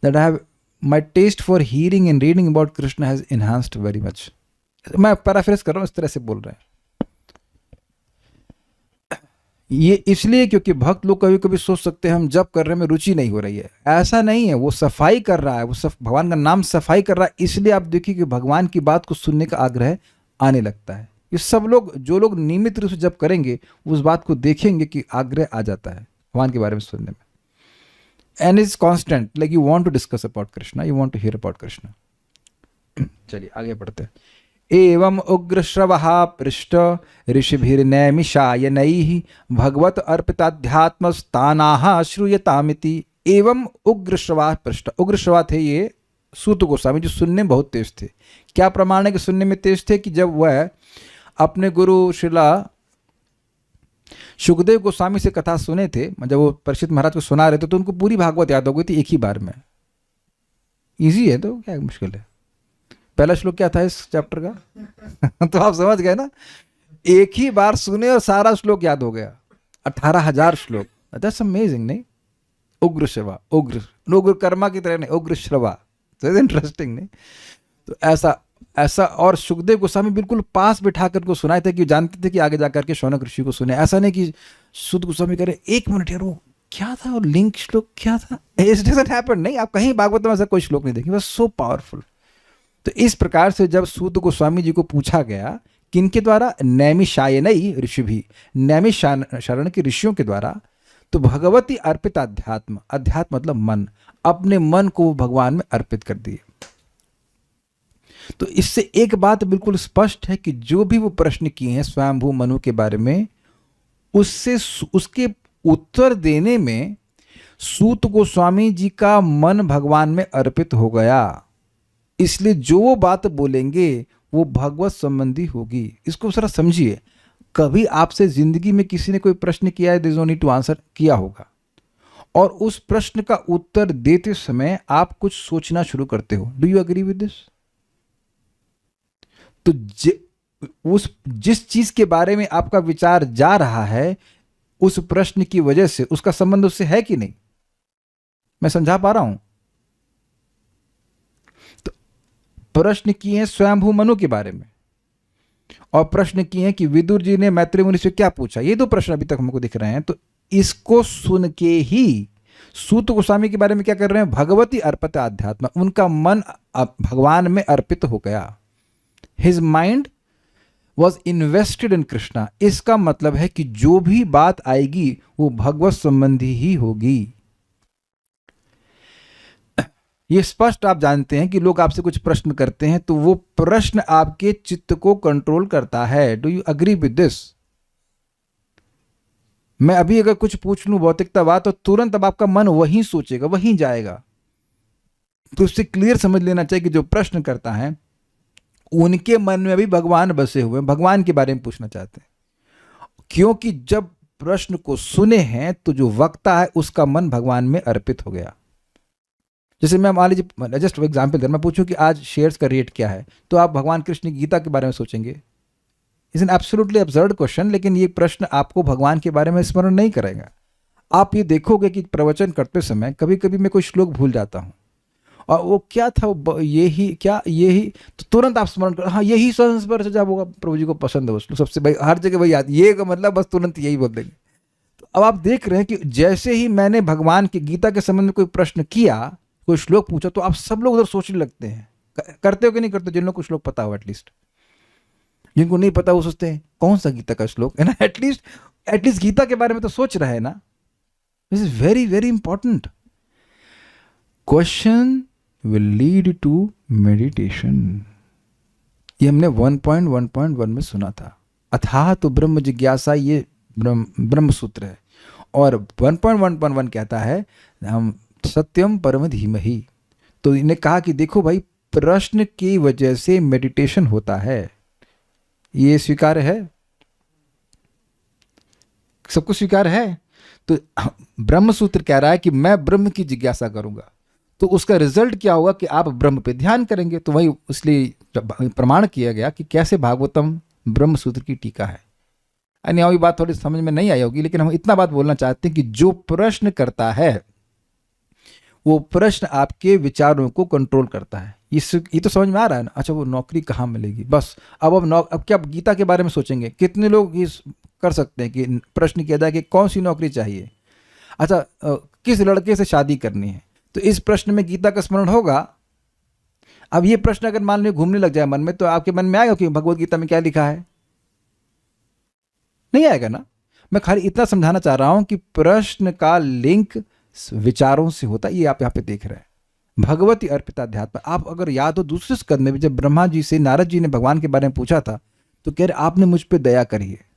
S1: that I have my taste for hearing and reading about Krishna has enhanced very much. मैं पैराफ्रेज कर रहा हूँ, इस तरह से बोल रहे हैं। ये इसलिए क्योंकि भक्त लोग कभी कभी सोच सकते हैं हम जब कर रहे हैं में रुचि नहीं हो रही है। ऐसा नहीं है, वो सफाई कर रहा है, वो भगवान का नाम सफाई कर रहा है, इसलिए आप देखिए कि भगवान की बात को सुनने का आग्रह आने लगता है। ये सब लोग, जो लोग नियमित रूप से जब करेंगे उस बात को देखेंगे कि आग्रह आ जाता है भगवान के बारे में सुनने में। And is constant, like you want to discuss about Krishna, you want to hear about Krishna. चलिए आगे बढ़ते हैं। एवं उग्रश्रवः पृष्ठ ऋषिभिर्नैमिषायनैः भगवत अर्पिताध्यात्मस्थानाः श्रूयतामिति। एवं उग्रश्रवा पृष्ठ, उग्रश्रवा थे ये सूत गोस्वामी जो सुनने में बहुत तेज थे। क्या प्रमाण है कि सुनने में तेज थे? कि जब वह अपने गुरु श्रीला सुखदेव गोस्वामी से कथा सुने थे, जब वो परीक्षित महाराज को सुना रहे थे तो उनको पूरी भागवत याद हो गई थी एक ही बार में। इजी है तो क्या मुश्किल है। पहला श्लोक क्या था इस चैप्टर का? तो आप समझ गए ना, एक ही बार सुने और सारा श्लोक याद हो गया। 18,000 श्लोक, दैट्स अमेजिंग। नहीं, उग्र श्रवा, उग्र कर्मा की तरह नहीं, उग्र श्रवा, तो इंटरेस्टिंग। नहीं तो ऐसा और सुखदेव गोस्वामी बिल्कुल पास बिठा कर को सुनाए थे कि जानते थे कि आगे जाकर के शौनक ऋषि को सुने। ऐसा नहीं कि सुध गोस्वामी करे 1 मिनट यार वो क्या था और लिंक श्लोक क्या था, इट डजंट हैपन। नहीं, आप कहीं भागवत में ऐसा कोई श्लोक नहीं देखेंगे, बस सो पावरफुल। तो इस प्रकार से जब सूत गोस्वामी जी को पूछा गया किनके द्वारा, नैमिषायनई ऋषि भी, नैमिषारण के ऋषियों के द्वारा, तो भगवती अर्पित अध्यात्म, अध्यात्म मतलब मन, अपने मन को भगवान में अर्पित कर दिए। तो इससे एक बात बिल्कुल स्पष्ट है कि जो भी वो प्रश्न किए हैं स्वयंभू मनु के बारे में, उसके उत्तर देने में सूत गोस्वामी जी का मन भगवान में अर्पित हो गया। इसलिए जो वो बात बोलेंगे वो भगवत संबंधी होगी। इसको जरा समझिए। कभी आपसे जिंदगी में किसी ने कोई प्रश्न किया है, there is no need to answer, किया होगा, और उस प्रश्न का उत्तर देते समय आप कुछ सोचना शुरू करते हो। Do you agree with this? तो जिस चीज के बारे में आपका विचार जा रहा है उस प्रश्न की वजह से उसका संबंध उससे है कि नहीं? मैं समझा पा रहा हूं? तो प्रश्न किए हैं स्वयंभू मनु के बारे में, और प्रश्न किए हैं कि विदुर जी ने मैत्री मुनि से क्या पूछा। ये 2 प्रश्न अभी तक हमको दिख रहे हैं। तो इसको सुन के ही सूत गोस्वामी के बारे में क्या कर रहे हैं, भगवती अर्पित अध्यात्म, उनका मन भगवान में अर्पित हो गया। His mind was invested in Krishna। इसका मतलब है कि जो भी बात आएगी वो भगवत संबंधी ही होगी। ये स्पष्ट आप जानते हैं कि लोग आपसे कुछ प्रश्न करते हैं तो वो प्रश्न आपके चित्त को कंट्रोल करता है। Do you agree with this? मैं अभी अगर कुछ पूछ लूं भौतिकतावाद तो तुरंत अब आपका मन वहीं सोचेगा, वहीं जाएगा। तो उससे क्लियर समझ लेना चाहिए कि जो प्रश्न करता है उनके मन में भी भगवान बसे हुए हैं, भगवान के बारे में पूछना चाहते हैं। क्योंकि जब प्रश्न को सुने हैं तो जो वक्ता है उसका मन भगवान में अर्पित हो गया। जैसे मैं मान लीजिए जस्ट एग्जाम्पल दे, मैं पूछूं कि आज शेयर्स का रेट क्या है, तो आप भगवान कृष्ण की गीता के बारे में सोचेंगे। Is an absolutely absurd question, लेकिन ये प्रश्न आपको भगवान के बारे में स्मरण नहीं करेगा। आप ये देखोगे कि प्रवचन करते समय कभी कभी मैं कोई श्लोक भूल जाता हूँ, और वो क्या था, यही तो तुरंत आप स्मरण कर, हाँ यही संस्पर्श जब होगा, प्रभु जी को पसंद है वो सबसे भाई, हर जगह वही याद, ये का मतलब बस तुरंत यही बोल देंगे। तो अब आप देख रहे हैं कि जैसे ही मैंने भगवान की गीता के संबंध में कोई प्रश्न किया, कोई श्लोक पूछा, तो आप सब लोग उधर सोचने लगते हैं। करते हो कि नहीं करते? जिन लोग को श्लोक पता हो, एटलीस्ट, जिनको नहीं पता वो सोचते हैं कौन सा गीता का श्लोक है ना, एटलीस्ट गीता के बारे में तो सोच रहा है ना। This is very very important. Question will lead to meditation. ये हमने 1.1.1 में सुना था। अथाह तो ब्रह्म जिज्ञासा, ये ब्रह्म सूत्र है। और 1.1.1 कहता है हम सत्यम परम धीमहि। तो इन्हें कहा कि देखो भाई, प्रश्न की वजह से मेडिटेशन होता है। ये स्वीकार्य है, सबको स्वीकार्य है। तो ब्रह्म सूत्र कह रहा है कि मैं ब्रह्म की जिज्ञासा करूंगा, तो उसका रिजल्ट क्या होगा कि आप ब्रह्म पे ध्यान करेंगे। तो वही इसलिए प्रमाण किया गया कि कैसे भागवतम ब्रह्म सूत्र की टीका है। यानी ये बात थोड़ी समझ में नहीं आई होगी, लेकिन हम इतना बात बोलना चाहते हैं कि जो प्रश्न करता है वो प्रश्न आपके विचारों को कंट्रोल करता है। ये तो समझ में आ रहा है ना। अच्छा, वो नौकरी कहाँ मिलेगी, बस अब क्या गीता के बारे में सोचेंगे? कितने लोग ये कर सकते हैं कि प्रश्न किया जाए कि कौन सी नौकरी चाहिए, अच्छा किस लड़के से शादी करनी है, तो इस प्रश्न में गीता का स्मरण होगा। अब ये प्रश्न अगर मान लो घूमने लग जाए मन में, तो आपके मन में आएगा कि भगवत गीता में क्या लिखा है? नहीं आएगा ना। मैं खाली इतना समझाना चाह रहा हूं कि प्रश्न का लिंक विचारों से होता है। ये आप यहाँ पे देख रहे हैं, भगवती अर्पित अध्यात्म। आप अगर याद हो दूसरे स्कंद में भी जब ब्रह्मा जी से नारद जी ने भगवान के बारे में पूछा था, तो कह रहे आपने मुझ पे दया करी है,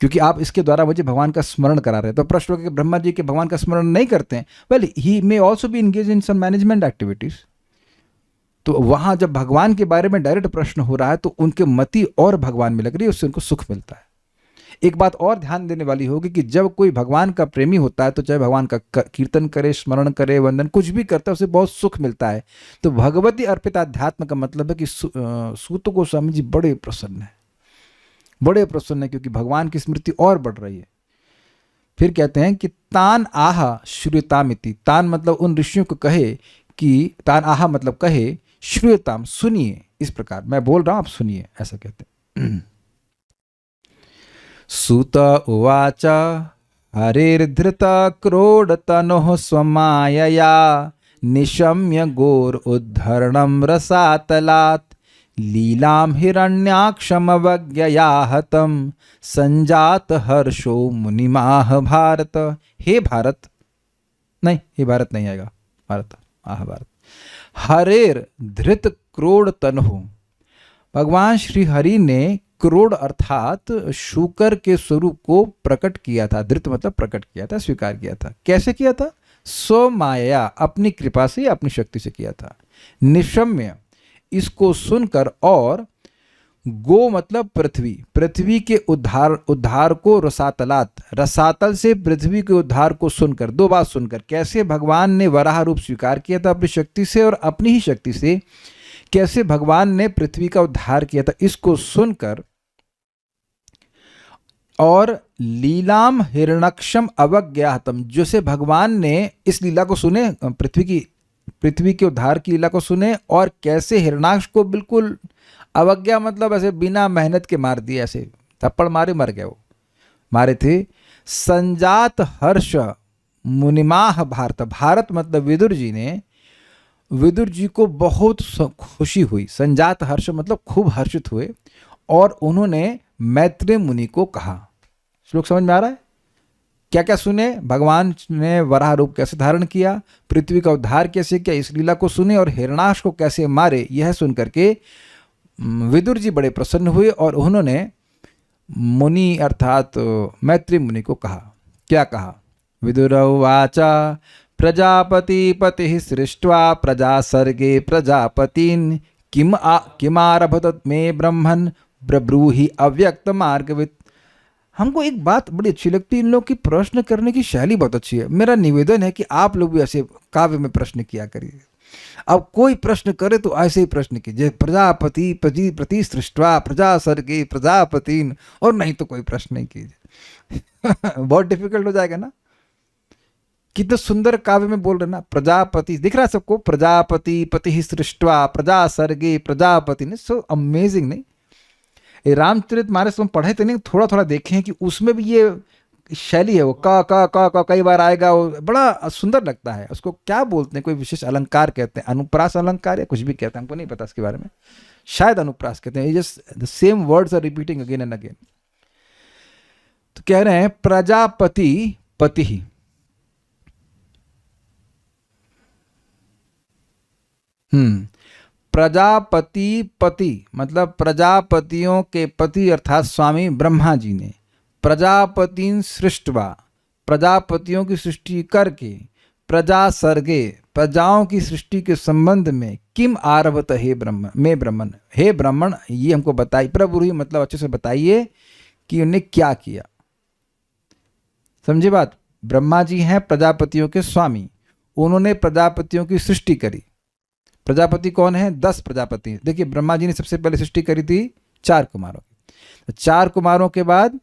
S1: क्योंकि आप इसके द्वारा मुझे भगवान का स्मरण करा रहे हैं। तो प्रश्न के ब्रह्मा जी के भगवान का स्मरण नहीं करते हैं, well he may also be engage in some management activities. तो वहां जब भगवान के बारे में डायरेक्ट प्रश्न हो रहा है तो उनके मति और भगवान में लग रही है, उससे उनको सुख मिलता है। एक बात और ध्यान देने वाली होगी कि जब कोई भगवान का प्रेमी होता है, तो चाहे भगवान का कीर्तन करे, स्मरण करे, वंदन कुछ भी करता है, उसे बहुत सुख मिलता है। तो भगवती अर्पित अध्यात्म का मतलब है कि सूत गोस्वामी जी बड़े प्रसन्न है, बड़े प्रसन्न है, क्योंकि भगवान की स्मृति और बढ़ रही है। फिर कहते हैं कि तान आह श्रूयतामिति। तान मतलब उन ऋषियों को कहे कि तान आह मतलब कहे, श्रूयताम सुनिए। इस प्रकार मैं बोल रहा हूं, आप सुनिए, ऐसा कहते हैं। सूत उवाच हरिर्धृत क्रोडतनोः स्वमायया निशम्य गोर उद्धरणं रसातलात् लीलां हिरण्याक्षमवज्ञया हतं संजात हर्षो मुनिमाह भारत। हे भारत, नहीं हे भारत नहीं आएगा, भारत आह भारत। हरेर धृत क्रोड तनहु। भगवान श्री हरि ने क्रोड अर्थात शूकर के स्वरूप को प्रकट किया था। धृत मतलब प्रकट किया था, स्वीकार किया था। कैसे किया था? स्वमाया, अपनी कृपा से, अपनी शक्ति से किया था। निशम्य, इसको सुनकर, और गो मतलब पृथ्वी, पृथ्वी के उद्धार को रसातलात, रसातल से पृथ्वी के उद्धार को सुनकर, दो बात सुनकर। कैसे भगवान ने वराह रूप स्वीकार किया था अपनी शक्ति से, और अपनी ही शक्ति से कैसे भगवान ने पृथ्वी का उद्धार किया था, इसको सुनकर। और लीलाम हिरण्यक्षम अवज्ञातम, जैसे भगवान ने इस लीला को सुने, पृथ्वी के उद्धार की लीला को सुने, और कैसे हिरण्याक्ष को बिल्कुल अवज्ञा मतलब ऐसे बिना मेहनत के मार दिया, ऐसे थप्पड़ मारे मर गए, वो मारे थे। संजात हर्ष मुनिमाह भारत, भारत मतलब विदुर जी ने, विदुर जी को बहुत खुशी हुई। संजात हर्ष मतलब खूब हर्षित हुए, और उन्होंने मैत्रेय मुनि को कहा। श्लोक समझ में आ रहा है? क्या क्या सुने? भगवान ने वराह रूप कैसे धारण किया, पृथ्वी का उद्धार कैसे किया, इस लीला को सुने, और हिरण्याक्ष को कैसे मारे, यह सुन करके विदुर जी बड़े प्रसन्न हुए, और उन्होंने मुनि अर्थात मैत्रेय मुनि को कहा। क्या कहा? विदुरवाच प्रजापतिपतिः सृष्ट्वा प्रजासर्गे प्रजापतीन् किमारभत मे ब्रह्मन् ब्रब्रूहि अव्यक्त मार्गवित्। हमको एक बात बड़ी अच्छी लगती है, इन लोग की प्रश्न करने की शैली बहुत अच्छी है। मेरा निवेदन है कि आप लोग भी ऐसे काव्य में प्रश्न किया करिए। अब कोई प्रश्न करे तो ऐसे ही प्रश्न कीजिए, प्रजापति पति प्रति सृष्टवा प्रजा सर्गे प्रजापतिन, और नहीं तो कोई प्रश्न नहीं कीजिए। बहुत डिफिकल्ट हो जाएगा ना। कितना सुंदर काव्य में बोल रहे ना, प्रजापति दिख रहा है सबको, प्रजापति पति सृष्टवा प्रजा सर्गे प्रजापति ने, सो अमेजिंग। नहीं ये रामचरितमानस हम पढ़े तो नहीं, थोड़ा थोड़ा देखें कि उसमें भी ये शैली है, वो का कई बार आएगा, वो बड़ा सुंदर लगता है। उसको क्या बोलते हैं, कोई विशेष अलंकार कहते हैं, अनुप्रास अलंकार या कुछ भी कहते हैं, हमको नहीं पता इसके बारे में, शायद अनुप्रास कहते हैं। Just the same words are repeating again and again. तो कह रहे हैं प्रजापति पति ही, प्रजापति पति मतलब प्रजापतियों के पति अर्थात स्वामी ब्रह्मा जी ने प्रजापतिन सृष्टवा प्रजापतियों की सृष्टि करके प्रजा सर्गे प्रजाओं की सृष्टि के संबंध में किम आरभत हे ब्रह्म में ब्रह्मन, हे ब्राह्मण ये हमको बताइए, प्रभु ही मतलब अच्छे से बताइए कि उन्हें क्या किया। समझे बात। ब्रह्मा जी हैं प्रजापतियों के स्वामी, उन्होंने प्रजापतियों की सृष्टि करी। प्रजापति कौन है? 10 प्रजापति। देखिए ब्रह्मा जी ने सबसे पहले सृष्टि करी थी 4 कुमारों की। 4 कुमारों के बाद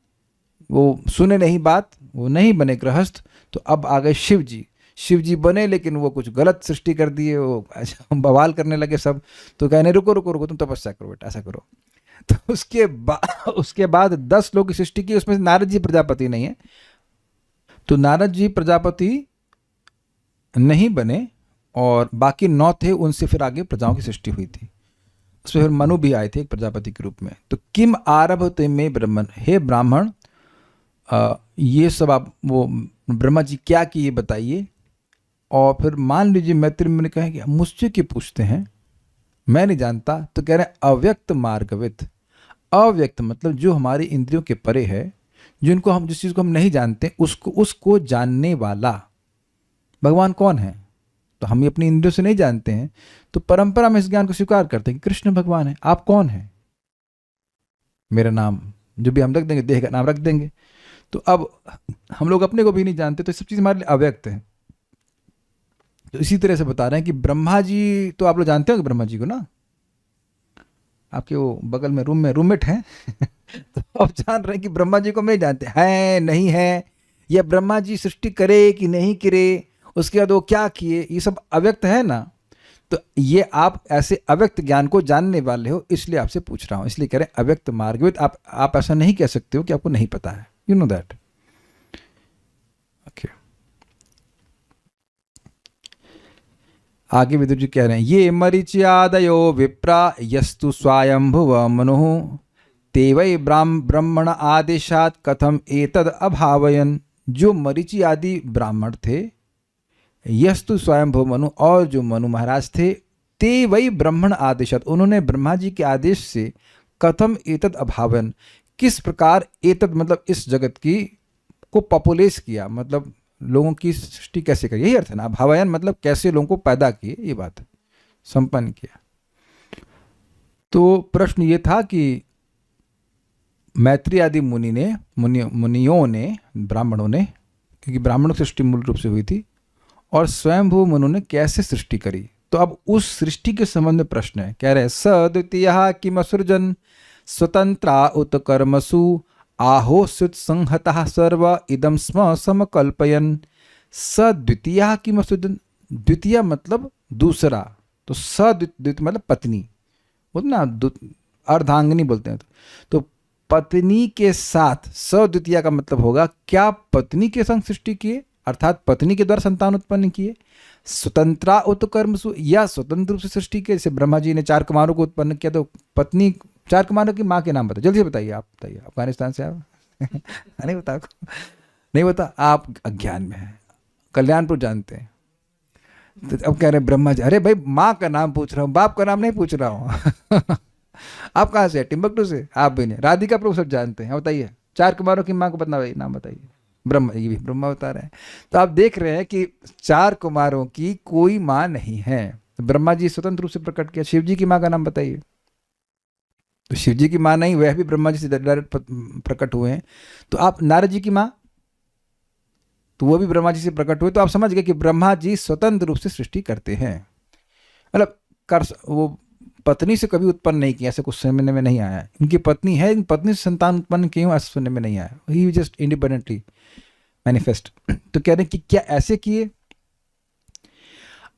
S1: वो सुने नहीं बात, वो नहीं बने गृहस्थ, तो अब आ गए शिव जी। शिव जी बने लेकिन वो कुछ गलत सृष्टि कर दिए, वो बवाल करने लगे सब। तो कहने रुको रुको रुको, तुम तपस्या करो बेटा, ऐसा करो। तो उसके बाद 10 लोग की सृष्टि की, उसमें नारद जी प्रजापति नहीं है। तो नारद जी प्रजापति नहीं बने और बाकी 9 थे, उनसे फिर आगे प्रजाओं की सृष्टि हुई थी। उसमें फिर मनु भी आए थे एक प्रजापति के रूप में। तो किम आरभते में ब्रह्मन, हे ब्राह्मण ये सब आप वो ब्रह्मा जी क्या किए बताइए। और फिर मान लीजिए मैत्री मुनि कहें कि मुझसे क्यों पूछते हैं, मैं नहीं जानता। तो कह रहे हैं अव्यक्त मार्गवित। अव्यक्त मतलब जो हमारी इंद्रियों के परे है, जिनको हम जिस चीज़ को हम नहीं जानते उसको जानने वाला भगवान कौन है। तो हम अपनी इंद्रियों से नहीं जानते हैं, तो परंपरा में इस ज्ञान को स्वीकार करते हैं कि कृष्ण भगवान है। आप कौन हैं? मेरा नाम जो भी हम रख देंगे, देह का नाम रख देंगे। तो अब हम लोग अपने को भी नहीं जानते, तो सब चीज़ हमारे लिए अव्यक्त है। तो इसी तरह से बता रहे हैं कि ब्रह्मा जी, तो आप लोग जानते हो कि ब्रह्मा जी को ना, आपके वो बगल में रूम में रूममेट हैं तो आप जान रहे हैं कि ब्रह्मा जी को नहीं जानते हैं, नहीं है, या ब्रह्मा जी सृष्टि करे कि नहीं करे, उसके बाद वो क्या किए, ये सब अव्यक्त है ना। तो ये आप ऐसे अव्यक्त ज्ञान को जानने वाले हो, इसलिए आपसे पूछ रहा हूँ। इसलिए कह रहे हैं अव्यक्त मार्गविद। आप ऐसा नहीं कह सकते हो कि आपको नहीं पता है, यू नो दैट। ओके, आगे विदुर जी कह रहे हैं ये मरीच्यादयो विप्रा यस्तु स्वायंभुव मनु ते वै ब्राह्मण आदेशात कथम एतद अभावयन। जो मरीचि आदि ब्राह्मण थे, यस्तु स्वयंभुव मनु और जो मनु महाराज थे, ते वही ब्राह्मण आदेशात उन्होंने ब्रह्मा जी के आदेश से कथम एतद अभावयन किस प्रकार, एतद मतलब इस जगत की को पॉपुलेस किया, मतलब लोगों की सृष्टि कैसे करी, यही अर्थ है ना। अभावयन मतलब कैसे लोगों को पैदा किए, ये बात है, संपन्न किया। तो प्रश्न ये था कि मैत्री आदि मुनियों ने ब्राह्मणों ने, क्योंकि ब्राह्मणों की सृष्टि मूल रूप से हुई थी, और स्वयंभू मनु ने कैसे सृष्टि करी। तो अब उस सृष्टि के संबंध में प्रश्न है। कह रहे हैं स द्वितीय किमसृजन स्वतंत्रा उत कर्मसु आहोस्युत संहतः सर्व इदम स्म समकल्पयन। स द्वितीय किमसृजन, द्वितीय मतलब दूसरा, तो स द्वितीय मतलब पत्नी, बोलते ना अर्धांगिनी बोलते हैं। तो पत्नी के साथ, स द्वितीय का मतलब होगा क्या पत्नी के संग सृष्टि किए, अर्थात पत्नी के द्वारा संतान उत्पन्न किए। स्वतंत्रा उत कर्मसु, या स्वतंत्र रूप से सृष्टि किए। जैसे ब्रह्मा जी ने 4 कुमारों को उत्पन्न किया, तो पत्नी 4 कुमारों की माँ के नाम बताइए, जल्दी से बताइए। आप बताइए, अफगानिस्तान से आप नहीं बता, नहीं बता, आप अज्ञान में हैं, कल्याणपुर जानते हैं। तो अब कह रहे हैं ब्रह्मा जी, अरे भाई माँ का नाम पूछ रहा हूँ, बाप का नाम नहीं पूछ रहा हूँ आप कहाँ से? टिम्बकटू से? आप भी नहीं। राधिका प्रभु सब जानते हैं। बताइए 4 कुमारों की माँ को नाम बताइए। ब्रह्मा, ये भी ब्रह्मा अवतार है। तो आप देख रहे हैं कि 4 कुमारों की कोई माँ नहीं है। तो ब्रह्मा जी स्वतंत्र रूप से प्रकट किया। शिव जी की माँ का नाम बताइए। तो शिव जी की माँ नहीं, वह भी ब्रह्मा जी से डायरेक्ट प्रकट हुए हैं। तो आप नारद जी की माँ, तो वो भी ब्रह्मा जी से प्रकट हुए। तो आप समझ गए कि ब्रह्मा जी स्वतंत्र रूप से सृष्टि करते हैं। मतलब कर वो पत्नी से कभी उत्पन्न नहीं किया, ऐसे कुछ सुनने में नहीं आया। इनकी पत्नी है, इन पत्नी से संतान उत्पन्न किए हो, ऐसा सुनने में नहीं आया। ही जस्ट इंडिपेंडेंटली मैनिफेस्ट। तो कह रहे हैं कि क्या ऐसे किए?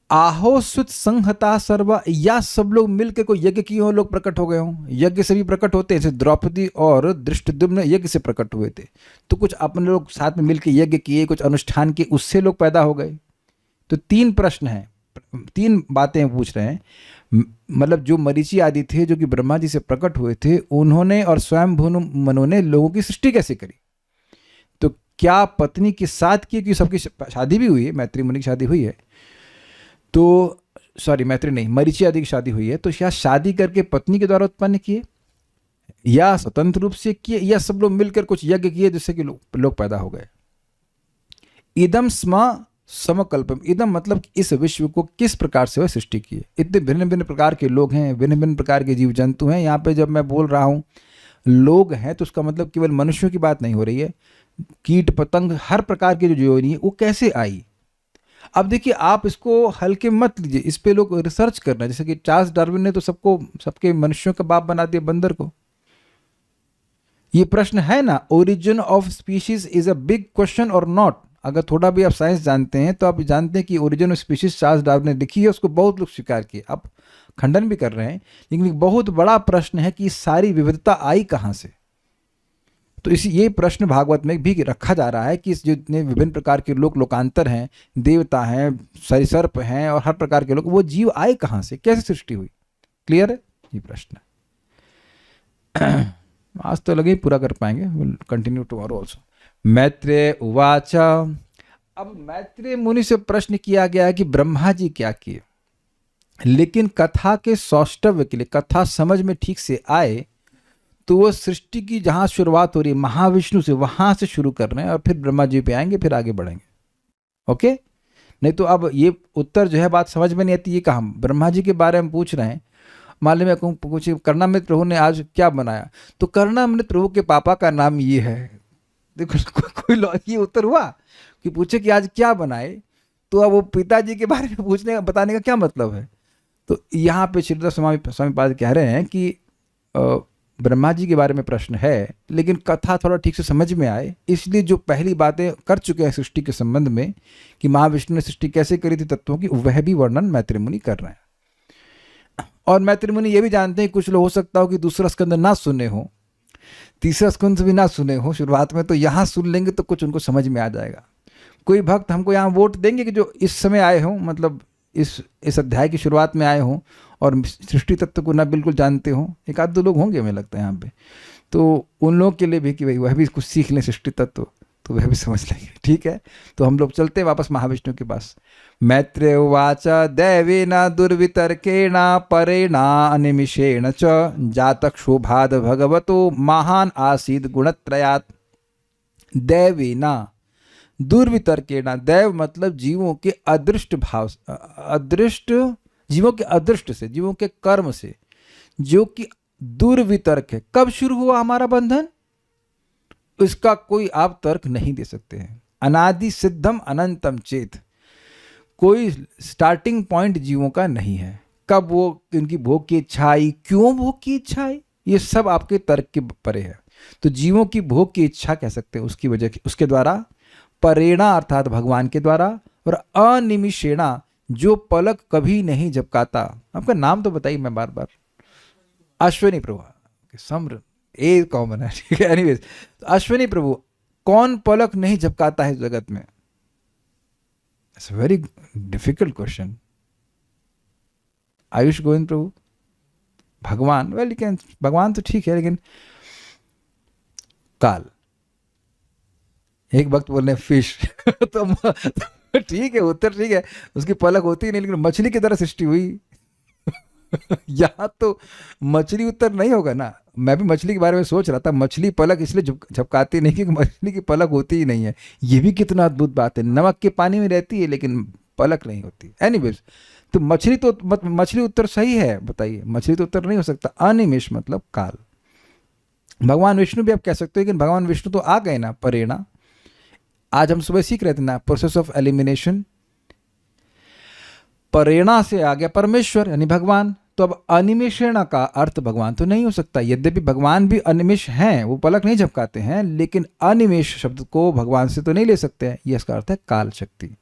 S1: आहो सुत संहता सर्वा, या सब लोग मिलकर कोई यज्ञ किए हो, लोग प्रकट हो गए हों। यज्ञ से भी प्रकट होते हैं, जैसे द्रौपदी और धृष्टद्युम्न यज्ञ से प्रकट हुए थे। तो कुछ अपने लोग साथ में मिलकर यज्ञ किए, कुछ अनुष्ठान किए, उससे लोग पैदा हो गए। तो 3 प्रश्न हैं, 3 बातें पूछ रहे हैं। मतलब जो मरीचि आदि थे, जो कि ब्रह्मा जी से प्रकट हुए थे, उन्होंने और स्वयं मनु ने लोगों की सृष्टि कैसे करी? तो क्या पत्नी के साथ की, क्योंकि सबकी शादी भी हुई है, मैत्री मुनि की शादी हुई है। तो सॉरी, मैत्री नहीं, मरीचि आदि की शादी हुई है। तो क्या शादी करके पत्नी के द्वारा उत्पन्न किए, या स्वतंत्र रूप से किए, या सब लोग मिलकर कुछ यज्ञ किए जिससे कि लोग पैदा हो गए? इदम स्म समकल्पम, इदम मतलब इस विश्व को किस प्रकार से वह सृष्टि की है। इतने भिन्न भिन्न प्रकार के लोग हैं, भिन्न भिन्न प्रकार के जीव जंतु हैं। यहाँ पे जब मैं बोल रहा हूँ लोग हैं, तो उसका मतलब केवल मनुष्यों की बात नहीं हो रही है। कीट पतंग, हर प्रकार की जो जीवनी है, वो कैसे आई? अब देखिए, आप इसको हल्के मत लीजिए, इस पे लोग रिसर्च कर रहे हैं। जैसे कि चार्ल्स डार्विन ने तो सबके मनुष्यों का बाप बना दिया बंदर को। ये प्रश्न है ना, origin of species is a big question और नॉट। अगर थोड़ा भी आप साइंस जानते हैं तो आप जानते हैं कि origin of species Charles Darwin ने लिखी है, उसको बहुत लोग स्वीकार किए, आप खंडन भी कर रहे हैं। लेकिन एक बहुत बड़ा प्रश्न है कि सारी विविधता आई कहाँ से। तो ये प्रश्न भागवत में भी रखा जा रहा है कि जितने विभिन्न प्रकार के लोग, लोकांतर हैं, देवता हैं, सरिसर्प हैं और हर प्रकार के लोग, वो जीव आए कहाँ से, कैसे सृष्टि हुई? क्लियर है ये प्रश्न? आज तो लगे ही पूरा कर पाएंगे, will continue tomorrow also. Maitreya उवाच, अब मैत्रेय मुनि से प्रश्न किया गया है कि ब्रह्मा जी क्या किए, लेकिन कथा के सौष्ठव्य के लिए, कथा समझ में ठीक से आए, तो वो सृष्टि की जहां शुरुआत हो रही है महाविष्णु से, वहां से शुरू कर रहे हैं और फिर ब्रह्मा जी पे आएंगे, फिर आगे बढ़ेंगे। ओके? नहीं तो अब ये उत्तर जो है, बात समझ में नहीं आती। ये कहा ब्रह्मा जी के बारे में पूछ रहे हैं, मान ली मैं कहूँ पूछे कर्णामृत प्रभु ने आज क्या बनाया, तो कर्णामृत प्रभु के पापा का नाम ये है। देखो कोई ये उत्तर हुआ कि पूछे कि आज क्या बनाए, तो अब वो पिताजी के बारे में पूछने का, बताने का क्या मतलब है? तो यहाँ पे श्रीधर स्वामी पाद कह रहे हैं कि ब्रह्मा जी के बारे में प्रश्न है, लेकिन कथा थोड़ा ठीक से समझ में आए, इसलिए जो पहली बातें कर चुके हैं सृष्टि के संबंध में कि महाविष्णु ने सृष्टि कैसे करी थी तत्वों की, वह भी वर्णन मैत्री मुनि कर रहे हैं। और मैत्री मुनि ये भी जानते हैं, कुछ लोग हो सकता हो कि दूसरा स्कंद ना सुने हो, तीसरा स्कंद भी ना सुने हो शुरुआत में, तो यहाँ सुन लेंगे तो कुछ उनको समझ में आ जाएगा। कोई भक्त हमको यहाँ वोट देंगे कि जो इस समय आए हों, मतलब इस अध्याय की शुरुआत में आए हों और सृष्टि तत्व को ना बिल्कुल जानते हों, 1-2 लोग होंगे हमें लगता है यहाँ पे, तो उन लोगों के लिए भी कि भाई वह भी कुछ सीख लें सृष्टि तत्व, तो वह भी समझ लेंगे। ठीक है, तो हम लोग चलते हैं वापस महाविष्णु के पास। मैत्रेय उवाच, दैवेन दुर्वितर्केण परेण अनिमिषेण च जातक्षोभाद भगवतो महान आसीद गुणत्रयात्। दैवेन दुर्वितर्केण, दैव मतलब जीवों के अदृष्ट भाव, अदृष्ट जीवों के अदृष्ट से, जीवों के कर्म से, जो कि दुर्वितर्क है। कब शुरू हुआ हमारा बंधन, इसका कोई आप तर्क नहीं दे सकते हैं। अनादि सिद्धम अनंतम चेत, कोई स्टार्टिंग पॉइंट जीवों का नहीं है। कब वो उनकी भोग की इच्छा आई, क्यों भोग की इच्छा आई, ये सब आपके तर्क के परे है। तो जीवों की भोग की इच्छा कह सकते हैं उसकी वजह, उसके द्वारा, परेणा अर्थात भगवान के द्वारा, और अनिमिषेणा जो पलक कभी नहीं झपकाता। आपका नाम तो बताइए, मैं बार बार। अश्विनी प्रभु, सम्र ए कॉमन है, ठीक है। एनीवेज, तो अश्विनी प्रभु, कौन पलक नहीं झपकाता है इस जगत में? It's a very difficult question. Ayush Govind Prabhu, भगवान, वेल यू कैन, भगवान तो ठीक है, लेकिन काल, एक वक्त बोल रहे फिश तो ठीक है, उत्तर ठीक है, उसकी पलक होती ही नहीं, लेकिन मछली की तरह सृष्टि हुई। यहाँ तो मछली उत्तर नहीं होगा ना, मैं भी मछली के बारे में सोच रहा था, मछली पलक इसलिए झपकाती नहीं क्योंकि मछली की पलक होती ही नहीं है। ये भी कितना अद्भुत बात है, नमक के पानी में रहती है लेकिन पलक नहीं होती। एनीवेज, तो मछली उत्तर सही है, बताइए, मछली तो उत्तर नहीं हो सकता। अनिमिष मतलब काल। भगवान विष्णु भी आप कह सकते हो, लेकिन भगवान विष्णु तो आ गए ना परेणा। आज हम सुबह सीख रहे थे ना, प्रोसेस ऑफ एलिमिनेशन। परेणा से आ गया परमेश्वर यानी भगवान। तो अब अनिमिषेण का अर्थ भगवान तो नहीं हो सकता। यद्यपि भगवान भी अनिमिष हैं, वो पलक नहीं झपकाते हैं, लेकिन अनिमिष शब्द को भगवान से तो नहीं ले सकते हैं। ये इसका अर्थ है काल शक्ति।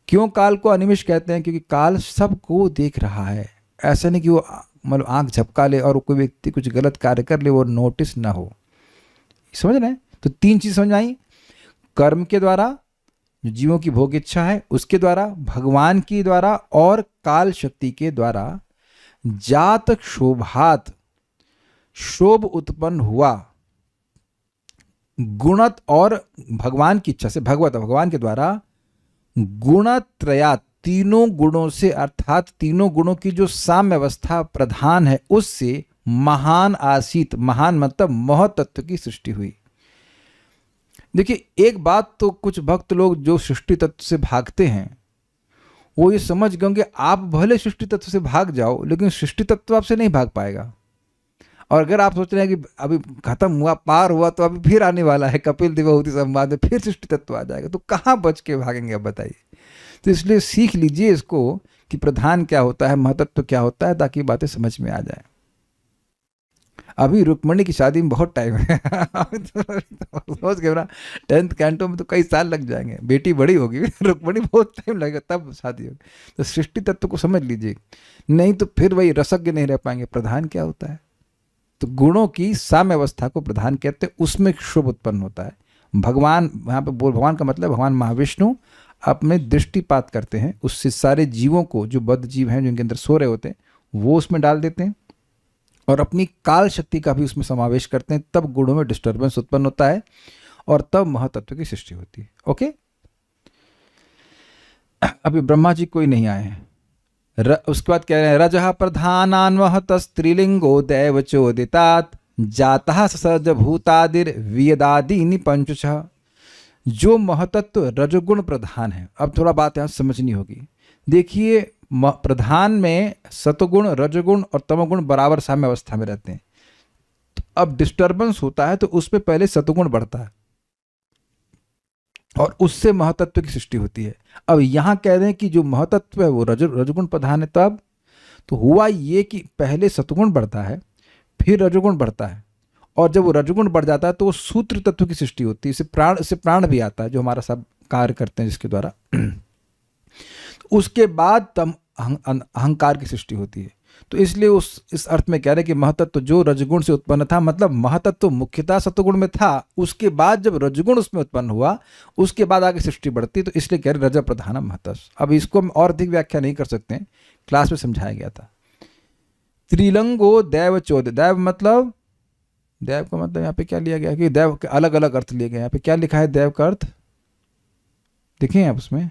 S1: क्यों काल को अनिमिष कहते हैं? क्योंकि काल सबको देख रहा है। ऐसा नहीं कि वो मतलब आंख झपका ले और कोई व्यक्ति कुछ गलत कार्य कर ले वो नोटिस ना हो। समझ रहे हैं? तो 3 चीज समझ आई। कर्म के द्वारा, जो जीवों की भोग इच्छा है उसके द्वारा, भगवान के द्वारा और काल शक्ति के द्वारा जात क्षोभात शोभ उत्पन्न हुआ। गुणत और भगवान की इच्छा से, भगवान के द्वारा गुणत्रयात, तीनों गुणों से, अर्थात तीनों गुणों की जो साम्य अवस्था प्रधान है उससे महान आसीत, महान मतलब महतत्व की सृष्टि हुई। देखिए, एक बात तो कुछ भक्त लोग जो सृष्टि तत्व से भागते हैं वो ये समझ गए कि आप भले सृष्टि तत्व से भाग जाओ लेकिन सृष्टि तत्व आपसे नहीं भाग पाएगा। और अगर आप सोच रहे हैं कि अभी खत्म हुआ, पार हुआ, तो अभी फिर आने वाला है कपिल दिव्यभूति संवाद में, फिर सृष्टि तत्व आ जाएगा, तो कहाँ बच के भागेंगे आप बताइए। तो इसलिए सीख लीजिए इसको कि प्रधान क्या होता है, महतत्व क्या होता है, ताकि बातें समझ में आ जाए। अभी रुक्मणी की शादी में बहुत टाइम है। सोच के ना 10th कैंटो में तो कई साल लग जाएंगे, बेटी बड़ी होगी, रुक्मणी बहुत टाइम लगेगा तब शादी होगी। तो सृष्टि तत्व को समझ लीजिए, नहीं तो फिर वही रसज्ञ नहीं रह पाएंगे। प्रधान क्या होता है? तो गुणों की साम्य अवस्था को प्रधान कहते हैं, उसमें क्षोभ उत्पन्न होता है। भगवान, यहाँ पे बोल भगवान का मतलब भगवान महाविष्णु अपने दृष्टिपात करते हैं, उससे सारे जीवों को, जो बद्ध जीव हैं जिनके अंदर सो रहे होते हैं, वो उसमें डाल देते हैं और अपनी काल शक्ति का भी उसमें समावेश करते हैं। तब गुणों में डिस्टर्बेंस उत्पन्न होता है और तब महतत्व की सृष्टि होती है। ओके, अभी ब्रह्मा जी कोई नहीं आए हैं। उसके बाद कह रहे हैं रजः प्रधानान्वहत स्त्रीलिंगो दैव चोदितात जातः ससर्ज भूतादिर वियदादीनि पंचुषः। जो महतत्व रजोगुण प्रधान है, अब थोड़ा बात यहाँ समझनी होगी। देखिए, प्रधान में सतगुण, रजगुण और तमगुण बराबर साम्य अवस्था में रहते हैं। तो अब डिस्टर्बेंस होता है तो उसमें पहले सतगुण बढ़ता है और उससे महतत्व की सृष्टि होती है। अब यहां कह रहे हैं कि जो महतत्व है वो रजगुण प्रधान है। तब तो हुआ ये कि पहले सतगुण बढ़ता है, फिर रजगुण बढ़ता है, और जब वो रजगुण बढ़ जाता है तो वो सूत्र तत्व की सृष्टि होती है। इससे प्राण भी आता है जो हमारा सब कार्य करते हैं जिसके द्वारा। उसके बाद तम अहंकार की सृष्टि होती है। तो इसलिए इस अर्थ में कह रहे हैं कि महतत्व जो रजगुण से उत्पन्न था, मतलब महतत्व मुख्यतः सतगुण में था, उसके बाद जब रजगुण उसमें उत्पन्न हुआ उसके बाद आगे सृष्टि बढ़ती, तो इसलिए कह रहे रज प्रधानम महतत्व। अब इसको हम और अधिक व्याख्या नहीं कर सकते हैं, क्लास में समझाया गया था। त्रिलंगो दैव चोद, दैव मतलब, दैव का मतलब यहाँ पे क्या लिया गया कि दैव के अलग अलग अर्थ लिए गए। यहाँ पे क्या लिखा है दैव का अर्थ देखें आप उसमें,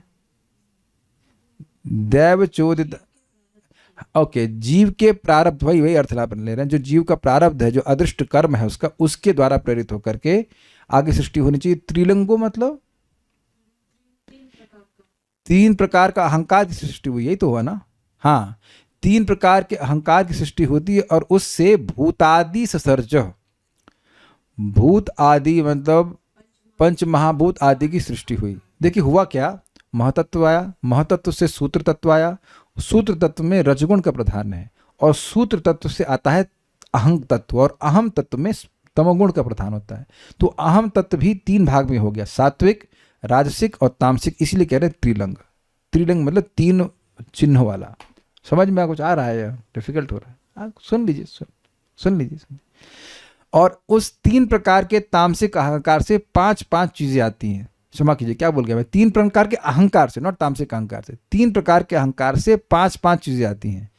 S1: दैव चोदित। ओके, जीव के प्रारब्ध, वही अर्थ ले रहे हैं। जो जीव का प्रारब्ध है, जो अदृष्ट कर्म है उसका, उसके द्वारा प्रेरित होकर के आगे सृष्टि होनी चाहिए। त्रिलिंगो मतलब 3 प्रकार का अहंकार की सृष्टि हुई, यही तो हुआ ना। हाँ, 3 प्रकार के अहंकार की सृष्टि होती है और उससे भूतादि ससर्ज, भूत आदि मतलब पंच महाभूत आदि की सृष्टि हुई। देखिए हुआ क्या, महतत्व आया, महतत्व से सूत्र तत्व आया, सूत्र तत्व में रजगुण का प्रधान है, और सूत्र तत्व से आता है अहं तत्व, और अहम तत्व में तमोगुण का प्रधान होता है। तो अहम तत्व भी 3 भाग में हो गया, सात्विक, राजसिक और तामसिक। इसीलिए कह रहे हैं त्रिलिंग। त्रिलिंग मतलब 3 चिन्ह वाला। समझ में कुछ आ रहा है या डिफिकल्ट हो रहा है? आप सुन लीजिए, सुन लीजिए। और उस 3 प्रकार के तामसिक अहंकार से 5 चीजें आती हैं। क्षमा कीजिए, क्या बोल गया मैं? 3 प्रकार के अहंकार से, नॉट तामसिक अहंकार से, 3 प्रकार के अहंकार से 5 चीजें आती हैं।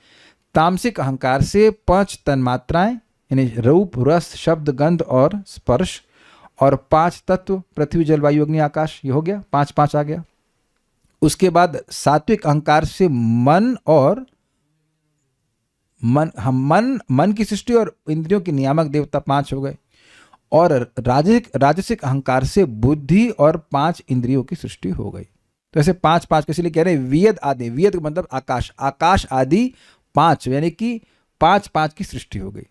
S1: तामसिक अहंकार से 5 तन्मात्राएं, यानी रूप, रस, शब्द, गंध और स्पर्श, और 5 तत्व, पृथ्वी, जल, वायु, अग्नि, आकाश। ये हो गया, 5 आ गया। उसके बाद सात्विक अहंकार से मन और मन की सृष्टि और इंद्रियों के नियामक देवता 5 हो गए, और राजसिक अहंकार से बुद्धि और 5 इंद्रियों की सृष्टि हो गई। तो ऐसे 5 के इसलिए कह रहे हैं वियद आदि, वियद का मतलब आकाश, आकाश आदि 5, यानी कि 5 की सृष्टि हो गई।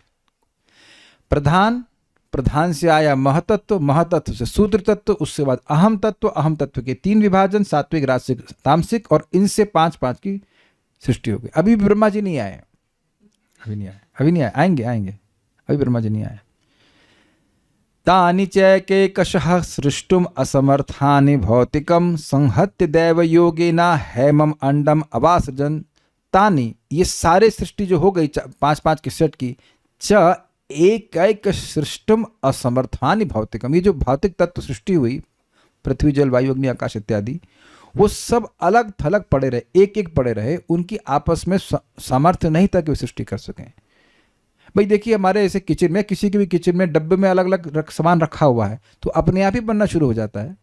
S1: प्रधान से आया महतत्व, महतत्व से शूद्र तत्व, उसके बाद अहम तत्व, अहम तत्व के 3 विभाजन, सात्विक, राजसिक, तामसिक, और इनसे 5 की सृष्टि हो गई। अभी भी ब्रह्मा जी नहीं आए, अभी नहीं आए, आएंगे, अभी ब्रह्मा जी नहीं आए। तानि चैकैकशः सृष्टुम असमर्थानि भौतिकम संहत्य दैव योगेना हेमम अंडम अवासृजन। तानि, ये सारे सृष्टि जो हो गई 5 के सेट की, च एक सृष्टुम असमर्थानि भौतिकम, ये जो भौतिक तत्व सृष्टि हुई, पृथ्वी जल वायु अग्नि आकाश इत्यादि, वो सब अलग थलग पड़े रहे, एक पड़े रहे, उनकी आपस में सामर्थ्य नहीं था कि वे सृष्टि कर सकें। भाई देखिए, हमारे ऐसे किचन में, किसी के भी किचन में डब्बे में अलग अलग सामान रखा हुआ है, तो अपने आप ही बनना शुरू हो जाता है।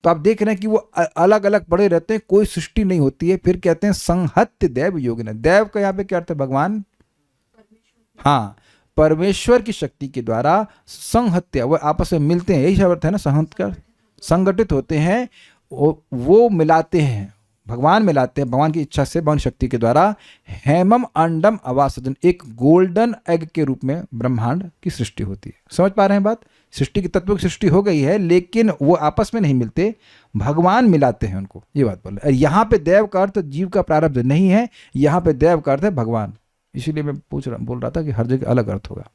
S1: तो आप देख रहे हैं कि वो अलग अलग पड़े रहते हैं, कोई सृष्टि नहीं होती है। फिर कहते हैं संहत्य दैव योगिना, दैव का यहाँ पे क्या अर्थ है? भगवान, हाँ, परमेश्वर की शक्ति के द्वारा संहत्या, वो आपस में मिलते हैं, यही शब्द है ना, संहत का, संगठित होते हैं, वो मिलाते हैं, भगवान मिलाते हैं, भगवान की इच्छा से, भगवान शक्ति के द्वारा। हेमम अंडम अवासजन, एक गोल्डन एग के रूप में ब्रह्मांड की सृष्टि होती है। समझ पा रहे हैं बात? सृष्टि की, तत्व की सृष्टि हो गई है, लेकिन वो आपस में नहीं मिलते, भगवान मिलाते हैं उनको, ये बात बोल रहे। यहाँ पे देव का अर्थ जीव का प्रारब्ध नहीं है, यहाँ पे देव का अर्थ है भगवान। इसीलिए मैं बोल रहा था कि हर जगह अलग अर्थ होगा।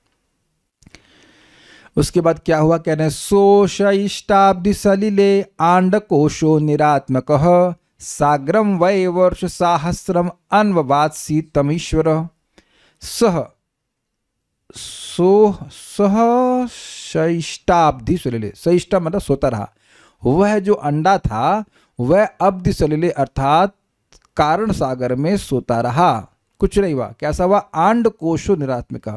S1: उसके बाद क्या हुआ? कह रहे हैं सोशिष्टाब्दि सलिले आंड कोशो निरात्मकः साग्रम वै वर्ष साहस्रम अन्ववात्सी तमीश्वर सह शैष्टाब्दि सलिले, शैष्टा मतलब सोता रहा, वह जो अंडा था वह अब्दि सलिले अर्थात कारण सागर में सोता रहा, कुछ नहीं हुआ। कैसा हुआ? आंड कोशो निरात्मक,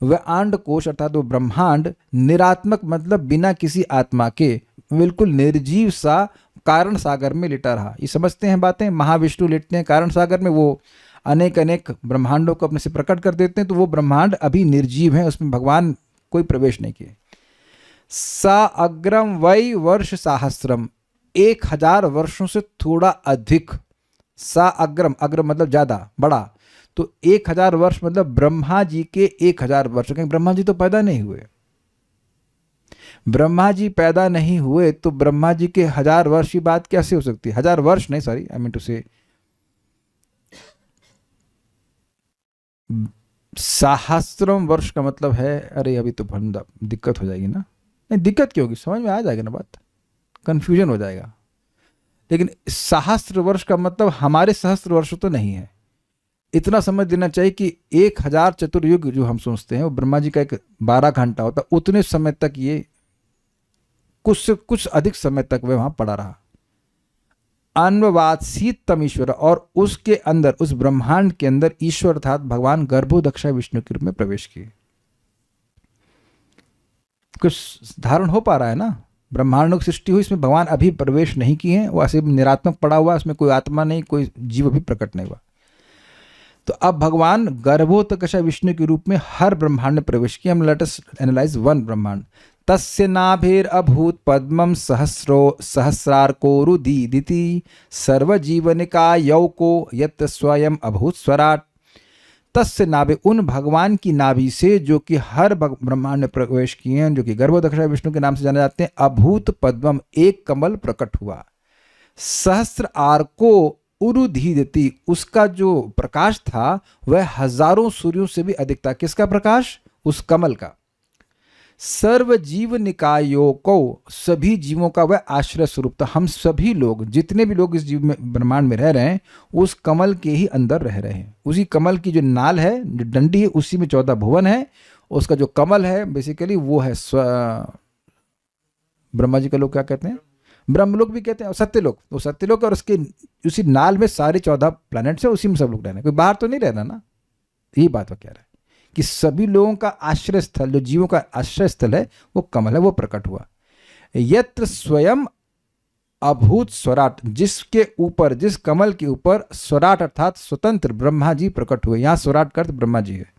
S1: वह आंड कोश अर्थात वो ब्रह्मांड निरात्मक मतलब बिना किसी आत्मा के, बिल्कुल निर्जीव सा कारण सागर में लेटा रहा। ये समझते हैं बातें? महाविष्णु लेटते हैं कारण सागर में, वो अनेक अनेक ब्रह्मांडों को अपने से प्रकट कर देते हैं, तो वो ब्रह्मांड अभी निर्जीव है, उसमें भगवान कोई प्रवेश नहीं किए। सा अग्रम वै वर्ष साहस्रम, 1000 वर्षों से थोड़ा अधिक। सा अग्रम, अग्रम मतलब ज्यादा, बड़ा, तो 1000 वर्ष मतलब ब्रह्मा जी के 1000 वर्ष, क्योंकि ब्रह्मा जी तो पैदा नहीं हुए। ब्रह्मा जी पैदा नहीं हुए तो ब्रह्मा जी के 1000 वर्ष की बात कैसे हो सकती है? 1000 वर्ष नहीं, सॉरी, आई मीन टू से सहस्त्रम वर्ष का मतलब है, अरे अभी तो भंडा दिक्कत हो जाएगी ना। नहीं, दिक्कत क्यों होगी? समझ में आ जाएगा ना बात, कंफ्यूजन हो जाएगा। लेकिन सहस्त्र वर्ष का मतलब हमारे सहस्त्र वर्ष तो नहीं है। इतना समझ लेना चाहिए कि 1000 चतुर्युग जो हम सोचते हैं वो ब्रह्मा जी का एक 12 घंटा होता, उतने समय तक ये कुछ से कुछ अधिक समय तक वह वहां पड़ा रहा। अन्ववात्सीत तम ईश्वर, और उसके अंदर, उस ब्रह्मांड के अंदर ईश्वर अर्थात भगवान गर्भोदक्षा विष्णु के रूप में प्रवेश किए। कुछ धारण हो पा रहा है ना? ब्रह्मांडों की सृष्टि हुई, इसमें भगवान अभी प्रवेश नहीं किए हैं, वो ऐसे निरात्मक पड़ा हुआ, उसमें कोई आत्मा नहीं, कोई जीव अभी प्रकट नहीं हुआ। तो अब भगवान गर्भोत्कर्ष विष्णु के रूप में हर ब्रह्मांड में प्रवेश किया। हम लेट अस एनालाइज वन ब्रह्मांड। तस्य नाभिर अभूत पद्मम सहस्रार्कोरुदीदिति सर्वजीवनिका यौको यत् स्वयं अभूत स्वराट। तस्य नाभि, उन भगवान की नाभि से जो कि हर ब्रह्मांड में प्रवेश किए हैं, जो कि गर्भोत्कर्ष विष्णु के नाम से जाने जाते हैं, अभूत पद्मम, एक कमल प्रकट हुआ। सहस्र आर्को उरुधीदति, उसका जो प्रकाश था वह हजारों सूर्यों से भी अधिक था। किसका प्रकाश? उस कमल का। सर्व जीव निकायों को, सभी जीवों का वह आश्रय स्वरूप था। हम सभी लोग, जितने भी लोग इस जीव में ब्रह्मांड में रह रहे हैं, उस कमल के ही अंदर रह रहे हैं। उसी कमल की जो नाल है, जो डंडी है, उसी में 14 भुवन है। उसका जो कमल है बेसिकली वो है ब्रह्मा जी का लोग क्या कहते हैं? ब्रह्मलोक भी कहते हैं, और सत्यलोक। वो सत्यलोक, और उसके उसी नाल में सारे 14 प्लैनेट्स है, उसी में सब लोग रहना है, कोई बाहर तो नहीं रहना ना। यही बात वो कह रहा है कि सभी लोगों का आश्रय स्थल, जो जीवों का आश्रय स्थल है, वो कमल है, वो प्रकट हुआ। यत्र स्वयं अभूत स्वराट, जिसके ऊपर, जिस कमल के ऊपर स्वराट अर्थात स्वतंत्र ब्रह्मा जी प्रकट हुए। यहां स्वराट का अर्थ ब्रह्मा जी है।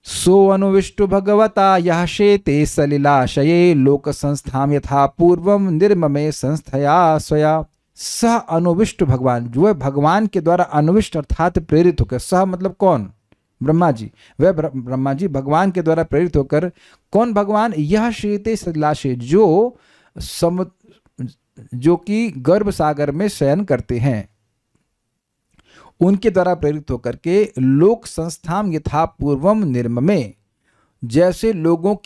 S1: सो अनुविष्टु भगवता यह शेते सलिलाशये लोक संस्थाम यथा पूर्वम निर्ममे संस्थया स्वया। सह अनुविष्ट भगवान, जो है भगवान के द्वारा अनुविष्ट अर्थात प्रेरित होकर, सह मतलब कौन, ब्रह्मा जी, वह ब्रह्मा जी भगवान के द्वारा प्रेरित होकर, कौन भगवान, यह शेते सलिलाशे, जो कि गर्भ सागर में शयन करते हैं, उनके द्वारा प्रेरित होकर के लोक संस्थाम यथा पूर्वम निर्ममे, जैसे लोक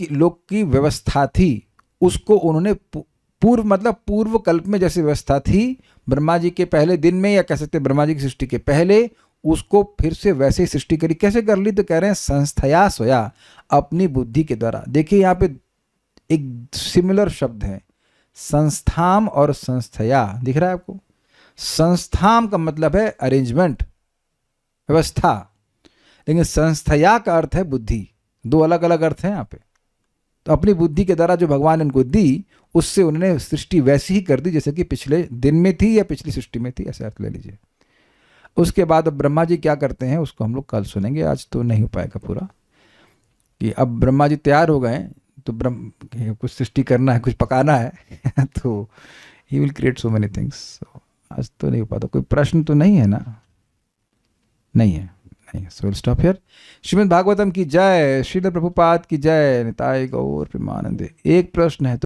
S1: की व्यवस्था थी उसको उन्होंने पूर्व मतलब पूर्व कल्प में जैसे व्यवस्था थी ब्रह्मा जी के पहले दिन में, या कह सकते ब्रह्मा जी की सृष्टि के पहले, उसको फिर से वैसे ही सृष्टि करी। कैसे कर ली, तो कह रहे हैं संस्थया स्वया, अपनी बुद्धि के द्वारा। देखिए यहाँ पे एक सिमिलर शब्द है, संस्थाम और संस्थया, दिख रहा है आपको। संस्थाम का मतलब है अरेंजमेंट, व्यवस्था, लेकिन संस्थया का अर्थ है बुद्धि। दो अलग अलग अर्थ हैं यहाँ पे। तो अपनी बुद्धि के द्वारा जो भगवान ने उनको दी, उससे उन्होंने सृष्टि वैसी ही कर दी जैसे कि पिछले दिन में थी या पिछली सृष्टि में थी, ऐसा अर्थ ले लीजिए। उसके बाद अब ब्रह्मा जी क्या करते हैं उसको हम लोग कल सुनेंगे, आज तो नहीं हो पाएगा पूरा। कि अब ब्रह्मा जी तैयार हो गए तो कुछ सृष्टि करना है, कुछ पकाना है तो he will create so many things. आज तो नहीं हो पाता। कोई प्रश्न तो नहीं है ना? नहीं है, नहीं। So will stop here. Shrimad Bhagavatam की जय, श्रील प्रभुपाद की जय, निताय गौर प्रेमानंदे। एक प्रश्न है तो